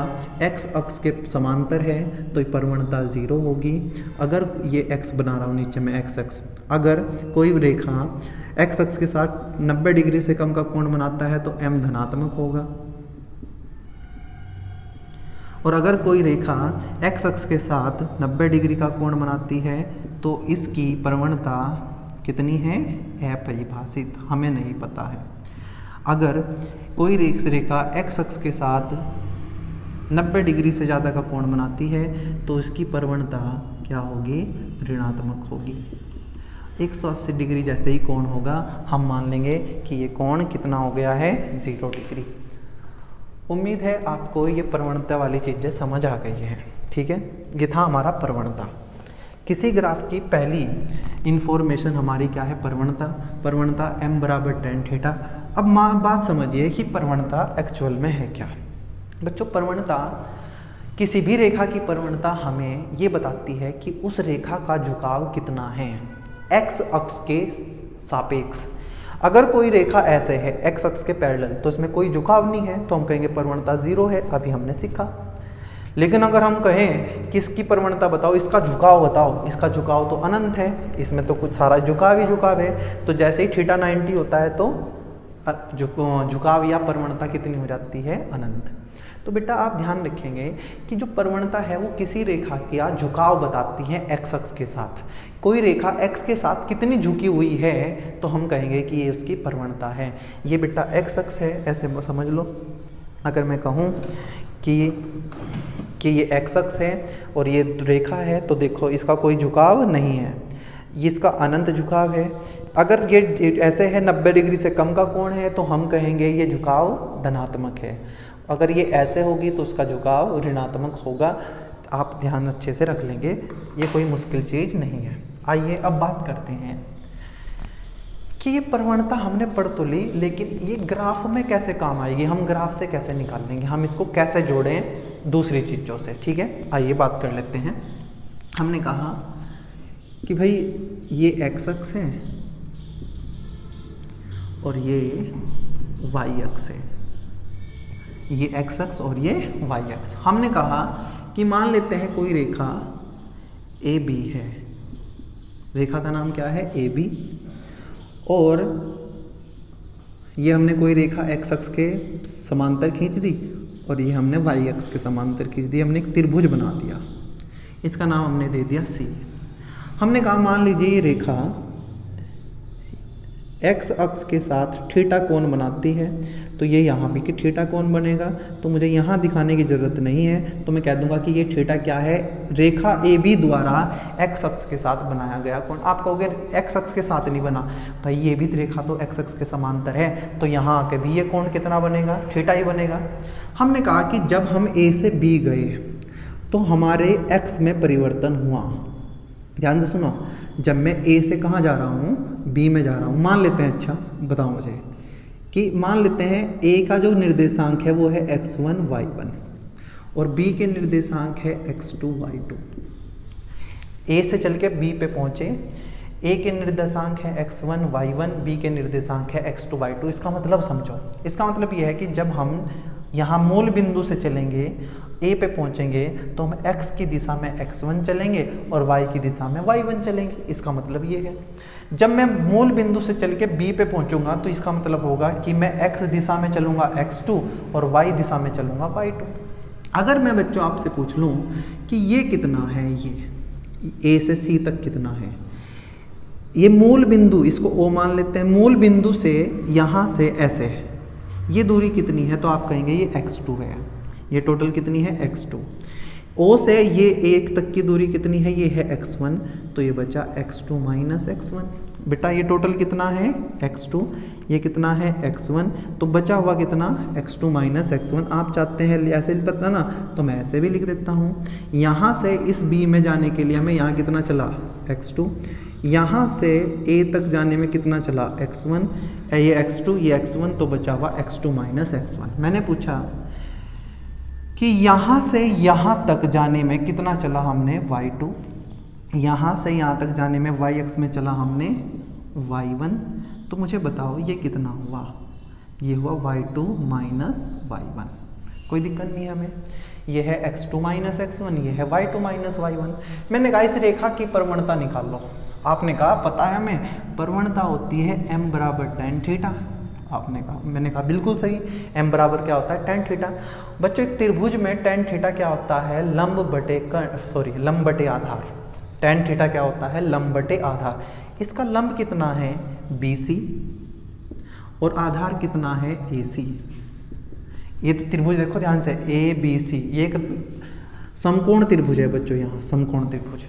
x अक्ष के समांतर है तो प्रवणता 0 होगी। अगर ये x बना रहा हूँ नीचे में x अक्ष, अगर कोई रेखा x अक्ष के साथ 90 डिग्री से कम का कोण बनाता है तो m धनात्मक होगा। और अगर कोई रेखा x अक्ष के साथ 90 डिग्री का कोण बनाती है तो इसकी प्रवणता कितनी है? अपरिभाषित, हमें नहीं पता है। अगर कोई रेखा x अक्ष के साथ 90 डिग्री से ज़्यादा का कोण बनाती है तो इसकी प्रवणता क्या होगी? ऋणात्मक होगी। 180 डिग्री जैसे ही कोण होगा हम मान लेंगे कि ये कोण कितना हो गया है? 0 डिग्री। उम्मीद है आपको ये प्रवणता वाली चीज़ें समझ आ गई है। ठीक है, ये था हमारा प्रवणता। किसी ग्राफ की पहली इंफॉर्मेशन हमारी क्या है? प्रवणता। प्रवणता m बराबर tan थीटा। अब बात समझिए कि प्रवणता एक्चुअल में है क्या। बच्चों प्रवणता, किसी भी रेखा की प्रवणता हमें ये बताती है कि उस रेखा का झुकाव कितना है x अक्ष के सापेक्ष। अगर कोई रेखा ऐसे है x अक्ष के पैरेलल तो इसमें कोई झुकाव नहीं है तो हम कहेंगे प्रवणता 0 है, अभी हमने सीखा। लेकिन अगर हम कहें कि इसकी प्रवणता बताओ, इसका झुकाव बताओ, इसका झुकाव तो अनंत है, इसमें तो कुछ सारा झुकाव ही झुकाव है, तो जैसे ही थीटा 90 होता है तो झुकाव या प्रवणता कितनी हो जाती है? अनंत। तो बेटा आप ध्यान रखेंगे कि जो प्रवणता है वो किसी रेखा का झुकाव बताती है x अक्ष के साथ। कोई रेखा x के साथ कितनी झुकी हुई है तो हम कहेंगे कि ये उसकी प्रवणता है। ये बेटा x अक्ष है, ऐसे समझ लो। अगर मैं कहूँ कि ये x अक्ष है और ये रेखा है तो देखो इसका कोई झुकाव नहीं है, ये इसका अनंत झुकाव है। अगर ये ऐसे है 90 डिग्री से कम का कोण है तो हम कहेंगे ये झुकाव धनात्मक है। अगर ये ऐसे होगी तो उसका झुकाव ऋणात्मक होगा। आप ध्यान अच्छे से रख लेंगे, ये कोई मुश्किल चीज़ नहीं है। आइए अब बात करते हैं कि ये प्रवणता हमने पढ़ तो ली, लेकिन ये ग्राफ में कैसे काम आएगी, हम ग्राफ से कैसे निकाल लेंगे, हम इसको कैसे जोड़ें दूसरी चीज़ों से। ठीक है, आइए बात कर लेते हैं। हमने कहा कि भाई ये x अक्ष है और ये y अक्ष है, ये x अक्ष और ये y अक्ष। हमने कहा कि मान लेते हैं कोई रेखा AB है, रेखा का नाम क्या है? AB। और ये हमने कोई रेखा x अक्ष के समांतर खींच दी और ये हमने y अक्ष के समांतर खींच दी, हमने एक त्रिभुज बना दिया, इसका नाम हमने दे दिया C। हमने कहा मान लीजिए ये रेखा x अक्ष के साथ थीटा कोण बनाती है तो ये यहाँ भी कि थीटा कोण बनेगा, तो मुझे यहाँ दिखाने की ज़रूरत नहीं है, तो मैं कह दूंगा कि ये थीटा क्या है? रेखा AB द्वारा x अक्ष के साथ बनाया गया कोण। आप कहोगे x अक्ष के साथ नहीं बना, भाई ये भी रेखा तो x अक्ष के समांतर है, तो यहाँ आके भी ये कोण कितना बनेगा? थीटा ही बनेगा। हमने कहा कि जब हम A से B गए तो हमारे x में परिवर्तन हुआ। ध्यान से सुनो, जब मैं A से कहाँ जा रहा हूँ? B में जा रहा हूँ। मान लेते हैं, अच्छा बताओ मुझे कि मान लेते हैं A का जो निर्देशांक है वो है x1 y1 और B के निर्देशांक है x2 y2। A से चल के B पे पहुँचे, A के निर्देशांक है x1 y1, B के निर्देशांक है x2 y2। इसका मतलब समझो, इसका मतलब ये है कि जब हम यहाँ मूल बिंदु से चलेंगे, ए पे पहुँचेंगे तो हम x की दिशा में x1 चलेंगे और y की दिशा में y1 चलेंगे। इसका मतलब ये है जब मैं मूल बिंदु से चल के b पे पहुँचूंगा तो इसका मतलब होगा कि मैं x दिशा में चलूँगा x2 और y दिशा में चलूँगा y2। अगर मैं बच्चों आपसे पूछ लूँ कि ये कितना है, ये a से c तक कितना है, ये मूल बिंदु, इसको O मान लेते हैं, मूल बिंदु से यहाँ से ऐसे ये दूरी कितनी है, तो आप कहेंगे ये x2 है। ये टोटल कितनी है, x2। O से ये 1 तक की दूरी कितनी है, ये है x1, तो ये बचा x2 माइनस x1। बेटा ये टोटल कितना है, x2, ये कितना है, x1, तो बचा हुआ कितना, x2 माइनस x1। आप चाहते हैं ऐसे पता ना, तो मैं ऐसे भी लिख देता हूँ। यहाँ से इस b में जाने के लिए हमें यहाँ कितना चला, x2, यहाँ से a तक जाने में कितना चला, x1, ये x2, ये x1, तो बचा हुआ x2 माइनस x1। मैंने पूछा कि यहाँ से यहाँ तक जाने में कितना चला हमने, y2, यहाँ से यहाँ तक जाने में y में चला हमने y1, तो मुझे बताओ ये कितना हुआ, ये हुआ y2 माइनस y1। कोई दिक्कत नहीं है हमें, ये है x2 माइनस x1, ये है y2 माइनस y1। मैंने कहा इस रेखा की प्रवणता निकाल लो। आपने कहा पता है हमें, प्रवणता होती है m बराबर tan थीटा। आपने कहा, मैंने कहा बिल्कुल सही, m बराबर क्या होता है, tan थीटा। बच्चों एक त्रिभुज में tan थीटा क्या होता है, लंब बटे आधार। tan थीटा क्या होता है, लंब बटे आधार। इसका लंब कितना है, BC, और आधार कितना है, AC। ये तो त्रिभुज देखो ध्यान से, ABC, ये एक समकोण त्रिभुज है बच्चों, यहाँ समकोण त्रिभुज,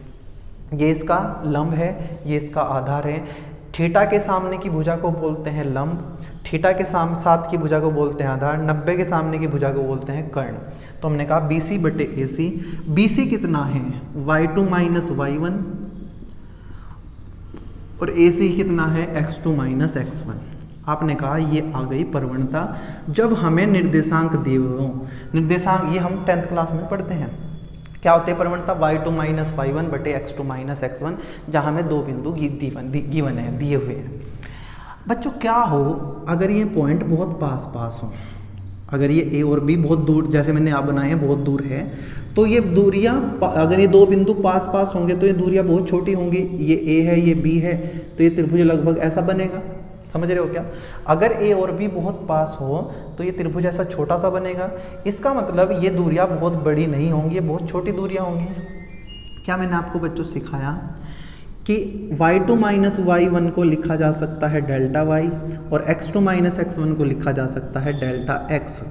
ये इसका लंब है, ये इसका आधार है। थीटा के सामने की भुजा को बोलते हैं लंब, थीटा के साथ की भुजा को बोलते हैं आधार, 90 के सामने की भुजा को बोलते हैं कर्ण। तो हमने कहा BC बटे AC। BC कितना है, y2 माइनस y1, और AC कितना है, x2 माइनस x1। आपने कहा ये आ गई प्रवणता जब हमें निर्देशांक दिए हुए हों। निर्देशांक ये हम 10th क्लास में पढ़ते हैं, क्या होते हैं प्रवणता, y2 माइनस y1 बटे x2 माइनस x1, जहाँ हमें दो बिंदु गिवन है, दिए हुए हैं। बच्चों क्या हो अगर ये पॉइंट बहुत पास हो, अगर ये A और B बहुत दूर, जैसे मैंने आप बनाए हैं बहुत दूर है, तो ये दूरियां, अगर ये दो बिंदु पास होंगे तो ये दूरियां बहुत छोटी होंगी। ये A है, ये B है, तो ये त्रिभुज लगभग ऐसा बनेगा। समझ रहे हो क्या? अगर A और B बहुत पास हो तो ये त्रिभुज ऐसा छोटा सा बनेगा। इसका मतलब ये दूरियां बहुत बड़ी नहीं होंगी, ये बहुत छोटी दूरियां होंगी। क्या मैंने आपको बच्चों सिखाया कि y2 माइनस y1 को लिखा जा सकता है डेल्टा y, और x2 माइनस x1 को लिखा जा सकता है डेल्टा x।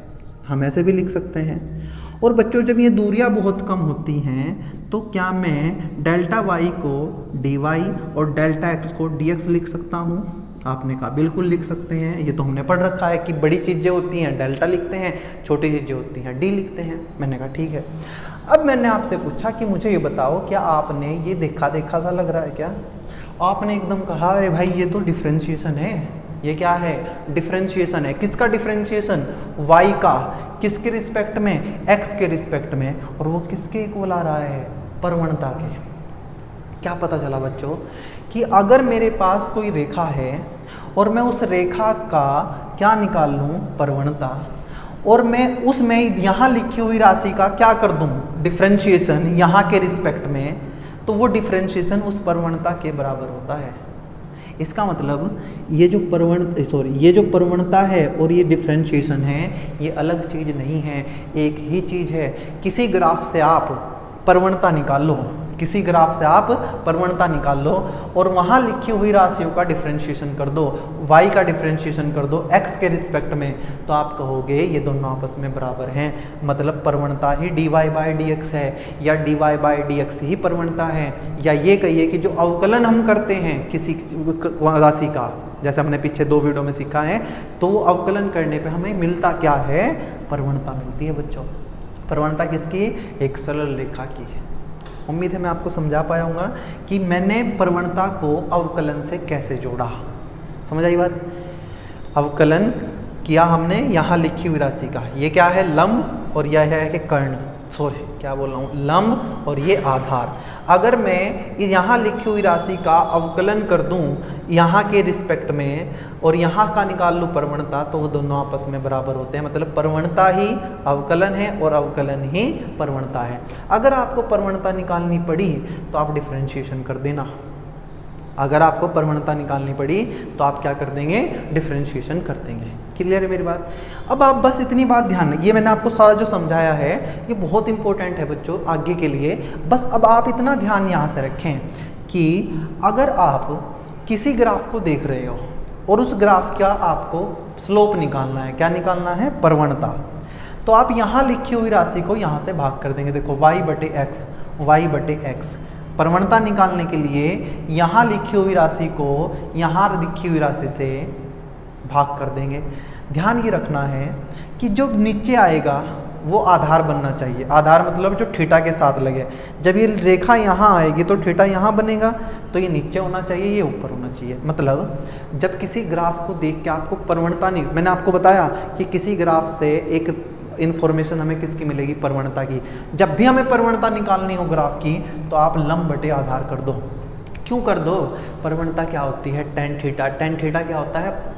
हम ऐसे भी लिख सकते हैं। और बच्चों जब ये दूरियां बहुत कम होती हैं तो क्या मैं डेल्टा y को dy और डेल्टा x को dx लिख सकता हूँ? आपने कहा बिल्कुल लिख सकते हैं। ये तो हमने पढ़ रखा है कि बड़ी चीज़ें होती हैं डेल्टा लिखते हैं, छोटी चीज़ें होती हैं डी लिखते हैं। मैंने कहा ठीक है। अब मैंने आपसे पूछा कि मुझे ये बताओ, क्या आपने ये देखा सा लग रहा है क्या? आपने एकदम कहा अरे भाई ये तो डिफ्रेंशिएशन है। ये क्या है? डिफ्रेंशिएशन है। किसका डिफ्रेंशिएशन? y का। किसके रिस्पेक्ट में? x के रिस्पेक्ट में। और वो किसके इक्वल आ रहा है? प्रवणता के। क्या पता चला बच्चों कि अगर मेरे पास कोई रेखा है और मैं उस रेखा का क्या निकाल लूँ? प्रवणता। और मैं उसमें यहाँ लिखी हुई राशि का क्या कर दूँ? डिफ्रेंशिएशन यहाँ के रिस्पेक्ट में, तो वो डिफ्रेंशिएशन उस प्रवणता के बराबर होता है। इसका मतलब ये जो प्रवणता है और ये डिफ्रेंशिएशन है, ये अलग चीज़ नहीं है, एक ही चीज़ है। किसी ग्राफ से आप प्रवणता निकाल लो, किसी ग्राफ से आप प्रवणता निकाल लो और वहाँ लिखी हुई राशियों का डिफ्रेंशिएशन कर दो, y का डिफ्रेंशिएशन कर दो x के रिस्पेक्ट में, तो आप कहोगे ये दोनों आपस में बराबर हैं। मतलब प्रवणता ही dy बाई dx है, या dy बाई dx ही प्रवणता है, या ये कहिए कि जो अवकलन हम करते हैं किसी राशि का, जैसे हमने पीछे 2 वीडियो में सीखा है, तो वो अवकलन करने पे हमें मिलता क्या है? प्रवणता मिलती है बच्चों। प्रवणता किसकी? एक सरल रेखा की है। उम्मीद है मैं आपको समझा पाया हूँगा कि मैंने प्रवणता को अवकलन से कैसे जोड़ा। समझ आई बात? अवकलन किया हमने यहाँ लिखी हुई राशि का, ये क्या है? लंब, और यह है कि कर्ण। सॉरी क्या बोल रहा हूँ, लंब और ये आधार। अगर मैं यहाँ लिखी हुई राशि का अवकलन कर दूँ यहाँ के रिस्पेक्ट में और यहाँ का निकाल लूँ प्रवणता, तो वो दोनों आपस में बराबर होते हैं। मतलब प्रवणता ही अवकलन है और अवकलन ही प्रवणता है। अगर आपको प्रवणता निकालनी पड़ी तो आप डिफरेंशिएशन कर देना। अगर आपको प्रवणता निकालनी पड़ी तो आप क्या कर देंगे, डिफरेंशिएशन कर देंगे। क्लियर है मेरी बात। अब आप बस इतनी बात ध्यान, ये मैंने आपको सारा जो समझाया है ये बहुत इंपॉर्टेंट है बच्चों आगे के लिए। बस अब आप इतना ध्यान यहाँ से रखें कि अगर आप किसी ग्राफ को देख रहे हो और उस ग्राफ का आपको स्लोप निकालना है, क्या निकालना है, प्रवणता, तो आप यहाँ लिखी हुई राशि को यहाँ से भाग कर देंगे। देखो y बटे x प्रवणता निकालने के लिए यहाँ लिखी हुई राशि को यहाँ लिखी हुई राशि से भाग कर देंगे। ध्यान ये रखना है कि जो नीचे आएगा वो आधार बनना चाहिए। आधार मतलब जो थीटा के साथ लगे। जब ये रेखा यहाँ आएगी तो थीटा यहाँ बनेगा, तो ये नीचे होना चाहिए, ये ऊपर होना चाहिए। मतलब जब किसी ग्राफ को देख के आपको प्रवणता नहीं, मैंने आपको बताया कि किसी ग्राफ से एक इन्फॉर्मेशन हमें किसकी मिलेगी, प्रवणता की। जब भी हमें प्रवणता निकालनी हो ग्राफ की तो आप लंब बटे आधार कर दो। क्यों कर दो, प्रवणता क्या होती है, टेन थीटा। टेन थीटा क्या होता है,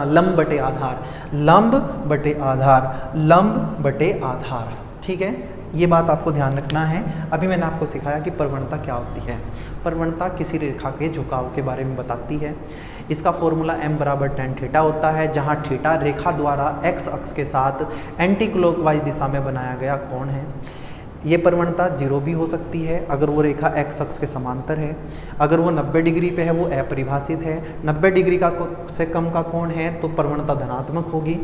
लंब बटे आधार, लंब बटे आधार, लंब बटे आधार। ठीक है, ये बात आपको ध्यान रखना है। अभी मैंने आपको सिखाया कि प्रवणता क्या होती है। प्रवणता किसी रेखा के झुकाव के बारे में बताती है। इसका फॉर्मूला m बराबर tan थीटा होता है, जहाँ थीटा रेखा द्वारा x अक्ष के साथ एंटी क्लॉकवाइज दिशा में बनाया गया कोण है। ये प्रवणता 0 भी हो सकती है अगर वो रेखा x अक्ष के समांतर है। अगर वो 90 डिग्री पे है वो अपरिभाषित है। 90 डिग्री का से कम का कोण है तो प्रवणता धनात्मक होगी।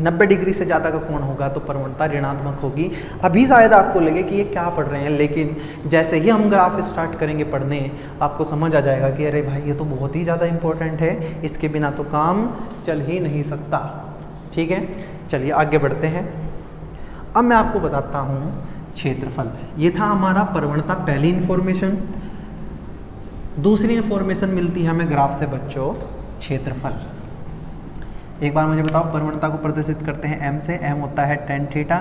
90 डिग्री से ज़्यादा का कोण होगा तो प्रवणता ऋणात्मक होगी। अभी शायद आपको लगे कि ये क्या पढ़ रहे हैं, लेकिन जैसे ही हम ग्राफ स्टार्ट करेंगे पढ़ने आपको समझ आ जाएगा कि अरे भाई ये तो बहुत ही ज़्यादा इंपॉर्टेंट है, इसके बिना तो काम चल ही नहीं सकता। ठीक है, चलिए आगे बढ़ते हैं। अब मैं आपको बताता हूँ क्षेत्रफल। ये था हमारा प्रवणता पहली इन्फॉर्मेशन। दूसरी इन्फॉर्मेशन मिलती है हमें ग्राफ से बच्चों, क्षेत्रफल। एक बार मुझे बताओ, प्रवणता को प्रदर्शित करते हैं m से। m होता है tan थीटा,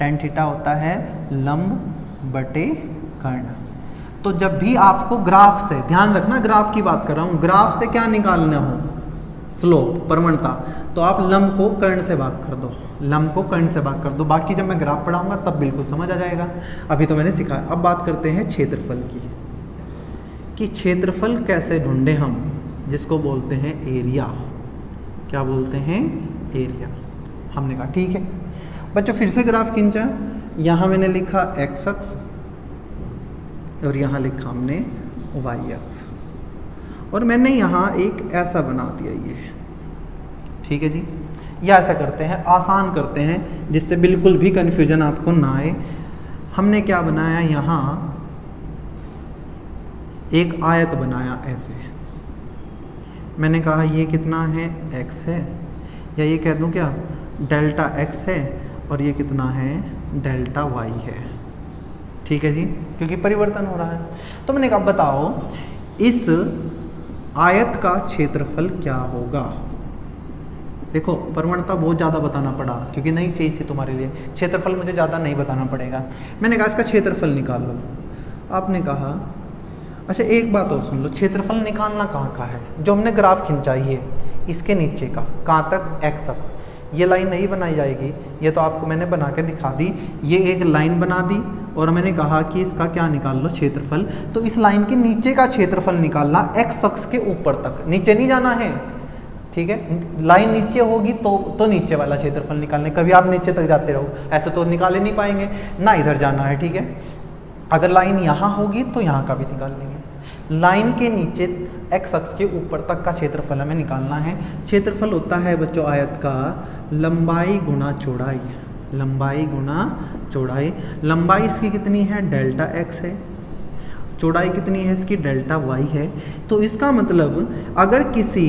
tan थीटा होता है लंब बटे कर्ण। तो जब भी आपको ग्राफ से, ध्यान रखना ग्राफ की बात कर रहा हूँ, ग्राफ से क्या निकालना हो, स्लोप, प्रवणता, तो आप लंब को कर्ण से भाग कर दो, लंब को कर्ण से भाग कर दो। बाकी जब मैं ग्राफ पढ़ाऊंगा तब बिल्कुल समझ आ जाएगा, अभी तो मैंने सिखाया। अब बात करते हैं क्षेत्रफल की, कि क्षेत्रफल कैसे ढूंढें हम, जिसको बोलते हैं एरिया। क्या बोलते हैं, एरिया। हमने कहा ठीक है बच्चों, फिर से ग्राफ खींचा। यहाँ मैंने लिखा x अक्ष और यहाँ लिखा हमने y अक्ष, और मैंने यहाँ एक ऐसा बना दिया ये। ठीक है जी, या ऐसा करते हैं, आसान करते हैं जिससे बिल्कुल भी कन्फ्यूजन आपको ना आए। हमने क्या बनाया, यहाँ एक आयत बनाया ऐसे। मैंने कहा ये कितना है, x है, या ये कह दूं क्या, डेल्टा x है, और ये कितना है, डेल्टा y है। ठीक है जी, क्योंकि परिवर्तन हो रहा है। तो मैंने कहा बताओ इस आयत का क्षेत्रफल क्या होगा। देखो प्रवणता बहुत ज़्यादा बताना पड़ा क्योंकि नई चीज़ थी तुम्हारे लिए, क्षेत्रफल मुझे ज़्यादा नहीं बताना पड़ेगा। मैंने कहा इसका क्षेत्रफल निकाल लो। आपने कहा अच्छा एक बात और सुन लो, क्षेत्रफल निकालना कहाँ का है, जो हमने ग्राफ खिंचाई है इसके नीचे का, कहाँ तक, x अक्ष। ये लाइन नहीं बनाई जाएगी, ये तो आपको मैंने बना के दिखा दी। ये एक लाइन बना दी और मैंने कहा कि इसका क्या निकाल लो, क्षेत्रफल। तो इस लाइन के नीचे का क्षेत्रफल निकालना, x अक्ष के ऊपर तक, नीचे नहीं जाना है। ठीक है, लाइन नीचे होगी तो नीचे वाला क्षेत्रफल निकालने। कभी आप नीचे तक जाते रहो, ऐसे तो निकाल ही नहीं पाएंगे ना, इधर जाना है। ठीक है, अगर लाइन यहाँ होगी तो यहाँ का भी निकाल लेंगे। लाइन के नीचे x अक्ष के ऊपर तक का क्षेत्रफल हमें निकालना है। क्षेत्रफल होता है बच्चों आयत का लंबाई गुना चौड़ाई, लंबाई गुना चौड़ाई। लंबाई इसकी कितनी है, डेल्टा x है, चौड़ाई कितनी है इसकी, डेल्टा y है। तो इसका मतलब अगर किसी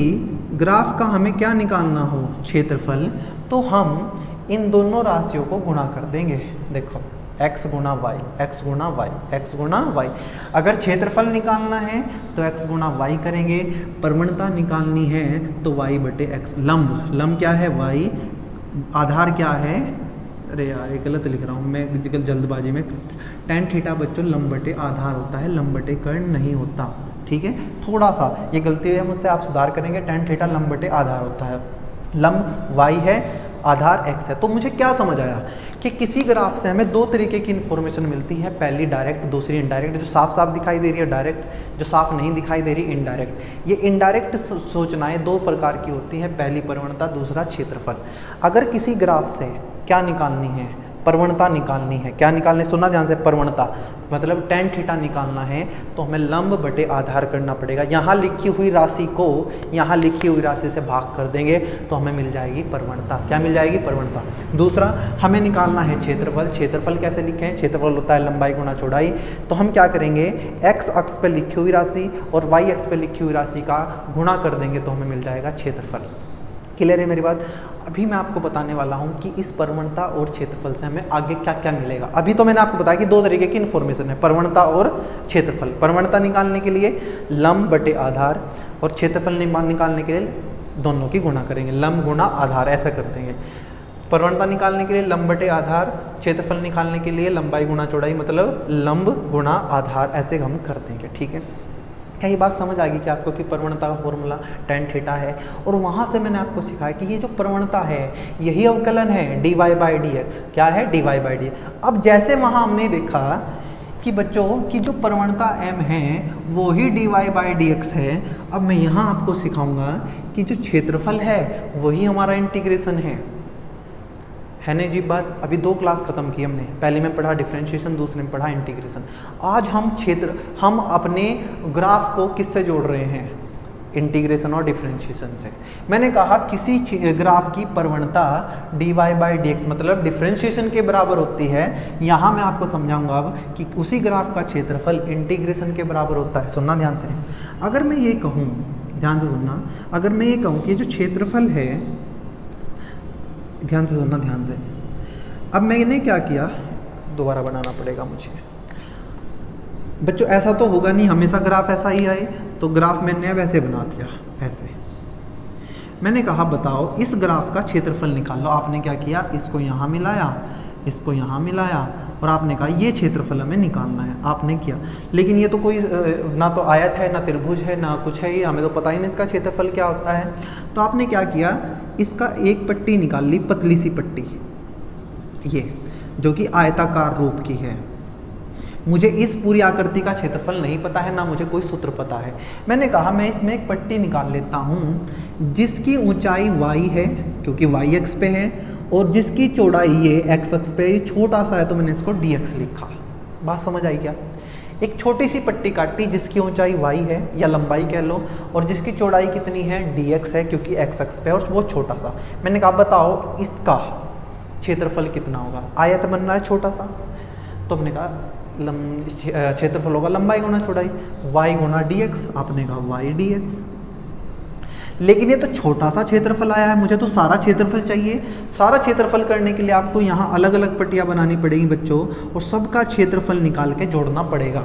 ग्राफ का हमें क्या निकालना हो, क्षेत्रफल, तो हम इन दोनों राशियों को गुणा कर देंगे। देखो x गुना y, x गुना y, x गुना y। अगर क्षेत्रफल निकालना है तो x गुना y करेंगे, प्रवणता निकालनी है तो y बटे x। लंब, लंब क्या है, y, आधार क्या है, अरे यार ये गलत लिख रहा हूँ मैं जल्दबाजी में। टेन थीटा बच्चों लंब बटे आधार होता है, लंब बटे कर्ण नहीं होता, ठीक है। थोड़ा सा ये गलती है मुझसे, आप सुधार करेंगे। टेन थीटा लंब बटे आधार होता है, लंब वाई है, आधार एक्स है। तो मुझे क्या समझ आया कि किसी ग्राफ से हमें दो तरीके की इन्फॉर्मेशन मिलती है, पहली डायरेक्ट, दूसरी इनडायरेक्ट। जो साफ साफ दिखाई दे रही है डायरेक्ट, जो साफ नहीं दिखाई दे रही इनडायरेक्ट। ये इनडायरेक्ट सूचनाएं दो प्रकार की होती है, पहली प्रवणता, दूसरा क्षेत्रफल। अगर किसी ग्राफ से क्या निकालनी है, प्रवणता निकालनी है। क्या निकालनी, सुनना ध्यान से, प्रवणता मतलब टेन थीटा निकालना है तो हमें लंब बटे आधार करना पड़ेगा। यहाँ लिखी हुई राशि को यहाँ लिखी हुई राशि से भाग कर देंगे तो हमें मिल जाएगी प्रवणता। क्या मिल जाएगी, प्रवणता। दूसरा हमें निकालना है क्षेत्रफल। क्षेत्रफल कैसे लिखें, क्षेत्रफल होता है लंबाई गुणा चौड़ाई। तो हम क्या करेंगे, एक्स अक्ष पे लिखी हुई राशि और वाई अक्ष पे लिखी हुई राशि का गुणा कर देंगे तो हमें मिल जाएगा क्षेत्रफल। क्लियर है मेरी बात। अभी मैं आपको बताने वाला हूँ कि इस प्रवणता और क्षेत्रफल से हमें आगे क्या क्या मिलेगा। अभी तो मैंने आपको बताया कि दो तरीके की इन्फॉर्मेशन है, प्रवणता और क्षेत्रफल। प्रवणता निकालने के लिए लंब बटे आधार और क्षेत्रफल निकालने के लिए दोनों की गुणा करेंगे, लंब गुणा आधार, ऐसा कर देंगे। प्रवणता निकालने के लिए लंब बटे आधार, क्षेत्रफल निकालने के लिए लंबाई गुणा चौड़ाई, मतलब लंब गुणा आधार, ऐसे हम कर देंगे, ठीक है। क्या ये बात समझ आ गई कि आपको कि प्रवणता का फॉर्मूला टेन थीटा है। और वहाँ से मैंने आपको सिखाया कि ये जो प्रवणता है यही अवकलन है dy बाई डी एक्स। क्या है, dy बाई डी। अब जैसे वहाँ हमने देखा कि बच्चों की जो प्रवणता m है वो ही dy बाई डी एक्स है, अब मैं यहाँ आपको सिखाऊंगा कि जो क्षेत्रफल है वही हमारा इंटीग्रेशन है नहीं जी बात। अभी दो क्लास खत्म की हमने, पहले में पढ़ा डिफरेंशिएशन, दूसरे में पढ़ा इंटीग्रेशन। आज हम अपने ग्राफ को किससे जोड़ रहे हैं, इंटीग्रेशन और डिफरेंशिएशन से। मैंने कहा किसी ग्राफ की प्रवणता dy बाई डी एक्स मतलब डिफरेंशिएशन के बराबर होती है। यहाँ मैं आपको समझाऊंगा अब कि उसी ग्राफ का क्षेत्रफल इंटीग्रेशन के बराबर होता है। सुनना ध्यान से, अगर मैं ये कहूँ, ध्यान से सुनना, अगर मैं ये कहूँ कि जो क्षेत्रफल है, ध्यान से सुनना ध्यान से। अब मैंने क्या किया, दोबारा बनाना पड़ेगा मुझे बच्चों, ऐसा तो होगा नहीं हमेशा ग्राफ ऐसा ही आए, तो ग्राफ मैंने अब ऐसे बना दिया, ऐसे। मैंने कहा बताओ इस ग्राफ का क्षेत्रफल निकाल लो। आपने क्या किया, इसको यहाँ मिलाया, इसको यहाँ मिलाया और आपने कहा ये क्षेत्रफल हमें निकालना है, आपने किया। लेकिन ये तो कोई ना तो आयत है, ना त्रिभुज है, ना कुछ है, ये हमें तो पता ही नहीं इसका क्षेत्रफल क्या होता है। तो आपने क्या किया, इसका एक पट्टी निकाल ली, पतली सी पट्टी, ये जो कि आयताकार रूप की है। मुझे इस पूरी आकृति का क्षेत्रफल नहीं पता है, ना मुझे कोई सूत्र पता है। मैंने कहा मैं इसमें एक पट्टी निकाल लेता हूँ जिसकी ऊंचाई y है क्योंकि y अक्ष पे है, और जिसकी चौड़ाई ये x अक्ष पे, ये छोटा सा है तो मैंने इसको dx लिखा। बात समझ आई क्या। एक छोटी सी पट्टी काटी जिसकी ऊंचाई y है या लंबाई कह लो, और जिसकी चौड़ाई कितनी है, dx है क्योंकि x अक्ष पे है और वो छोटा सा। मैंने कहा बताओ इसका क्षेत्रफल कितना होगा। आयत बन रहा है छोटा सा, तो हमने कहा क्षेत्रफल होगा लंबाई गुना चौड़ाई, y गुना dx। आपने कहा y dx। लेकिन ये तो छोटा सा क्षेत्रफल आया है, मुझे तो सारा क्षेत्रफल चाहिए। सारा क्षेत्रफल करने के लिए आपको यहाँ अलग अलग पट्टियाँ बनानी पड़ेगी बच्चों, और सबका क्षेत्रफल निकाल के जोड़ना पड़ेगा।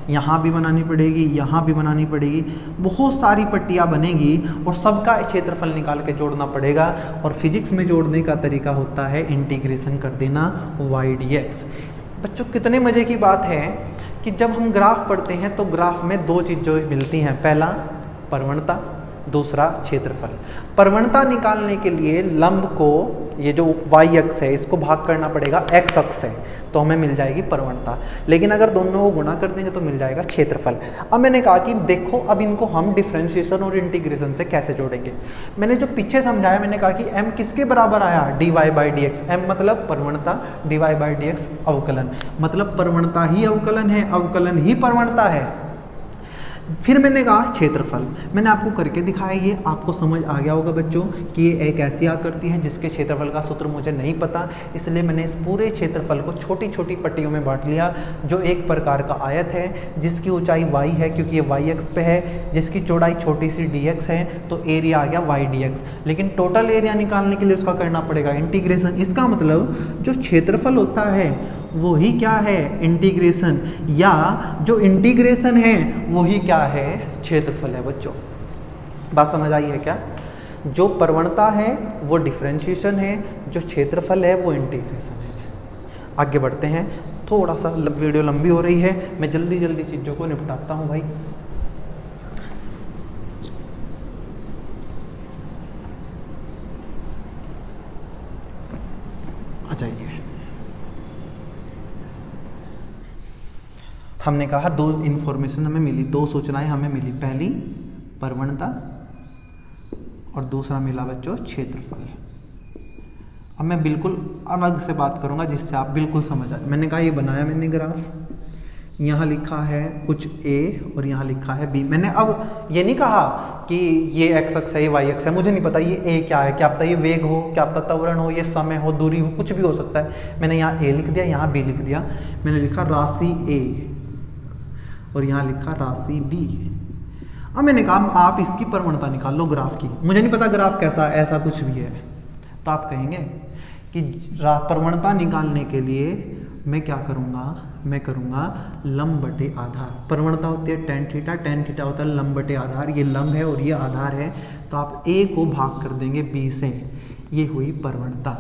यहाँ भी बनानी पड़ेगी, यहाँ भी बनानी पड़ेगी, बहुत सारी पट्टियाँ बनेगी और सबका क्षेत्रफल निकाल के जोड़ना पड़ेगा। और फिजिक्स में जोड़ने का तरीका होता है इंटीग्रेशन कर देना y dx। बच्चों कितने मज़े की बात है कि जब हम ग्राफ पढ़ते हैं तो ग्राफ में दो चीज़ें मिलती हैं, पहला प्रवणता, दूसरा क्षेत्रफल। प्रवणता निकालने के लिए लंब को, ये जो y अक्ष है इसको भाग करना पड़ेगा x अक्ष से, तो हमें मिल जाएगी प्रवणता। लेकिन अगर दोनों को गुणा कर देंगे तो मिल जाएगा क्षेत्रफल। अब मैंने कहा कि देखो अब इनको हम डिफरेंशिएशन और इंटीग्रेशन से कैसे जोड़ेंगे। मैंने जो पीछे समझाया, मैंने कहा कि m किसके बराबर आया, dy by D x. m मतलब प्रवणता, dy बाई डी एक्स अवकलन, मतलब प्रवणता ही अवकलन है, अवकलन ही प्रवणता है। फिर मैंने कहा क्षेत्रफल, मैंने आपको करके दिखाया, ये आपको समझ आ गया होगा बच्चों कि ये एक ऐसी आकृति है जिसके क्षेत्रफल का सूत्र मुझे नहीं पता, इसलिए मैंने इस पूरे क्षेत्रफल को छोटी छोटी पट्टियों में बांट लिया। जो एक प्रकार का आयत है जिसकी ऊंचाई y है क्योंकि ये y अक्ष पे है, जिसकी चौड़ाई छोटी सी dx है, तो एरिया आ गया y dx। लेकिन टोटल एरिया निकालने के लिए उसका करना पड़ेगा इंटीग्रेशन। इसका मतलब जो क्षेत्रफल होता है वो ही क्या है, इंटीग्रेशन, या जो इंटीग्रेशन है वो ही क्या है, क्षेत्रफल है। बच्चों बात समझ आई है क्या। जो प्रवणता है वो डिफरेंशिएशन है, जो क्षेत्रफल है वो इंटीग्रेशन है। आगे बढ़ते हैं, थोड़ा सा वीडियो लंबी हो रही है, मैं जल्दी जल्दी चीज़ों को निपटाता हूँ भाई। आ जाइए। हमने कहा दो इन्फॉर्मेशन हमें मिली, दो सूचनाएं हमें मिली, पहली प्रवणता और दूसरा मिला बच्चों क्षेत्रफल। अब मैं बिल्कुल अलग से बात करूंगा जिससे आप बिल्कुल समझ आए। मैंने कहा ये बनाया मैंने ग्राफ, यहाँ लिखा है कुछ A और यहाँ लिखा है B। मैंने अब ये नहीं कहा कि ये x अक्ष है ये y अक्ष है, मुझे नहीं पता ये A क्या है, क्या पता ये वेग हो, क्या पता त्वरण हो, ये समय हो, दूरी हो, कुछ भी हो सकता है। मैंने यहाँ A लिख दिया, यहाँ B लिख दिया, मैंने लिखा राशि A और यहाँ लिखा राशि B। अब मैंने कहा आप इसकी प्रवणता निकाल लो ग्राफ की। मुझे नहीं पता ग्राफ कैसा है, ऐसा कुछ भी है, तो आप कहेंगे कि प्रवणता निकालने के लिए मैं क्या करूँगा, मैं करूँगा लंब बटे आधार। प्रवणता होती है tan थीटा, tan थीटा होता है लंब बटे आधार, ये लंब है और ये आधार है, तो आप A को भाग कर देंगे B से, ये हुई प्रवणता।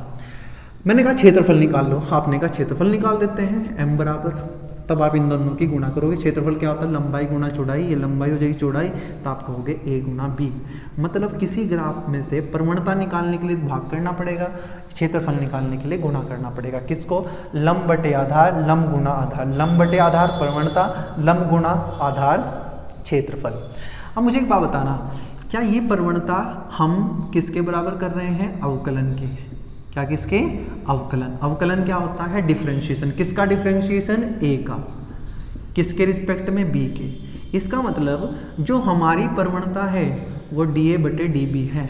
मैंने कहा क्षेत्रफल निकाल लो, आपने कहा क्षेत्रफल निकाल देते हैं, m बराबर, तब आप इन दोनों की गुणा करोगे। क्षेत्रफल क्या होता है, लंबाई गुणा चौड़ाई, ये लंबाई हो जाएगी चौड़ाई, तो आप कहोगे A गुणा B। मतलब किसी ग्राफ में से प्रवणता निकालने के लिए भाग करना पड़ेगा, क्षेत्रफल निकालने के लिए गुणा करना पड़ेगा। किसको, लंब बटे आधार, लंब गुणा आधार, लंब बटे आधार प्रवणता, लंब गुणा आधार क्षेत्रफल। अब मुझे एक बात बताना, क्या ये प्रवणता हम किसके बराबर कर रहे हैं, अवकलन के। क्या किसके, अवकलन। अवकलन क्या होता है, डिफरेंशिएशन। किसका डिफरेंशिएशन, A का, किसके रिस्पेक्ट में, B के। इसका मतलब जो हमारी प्रवणता है वो dA बटे dB है।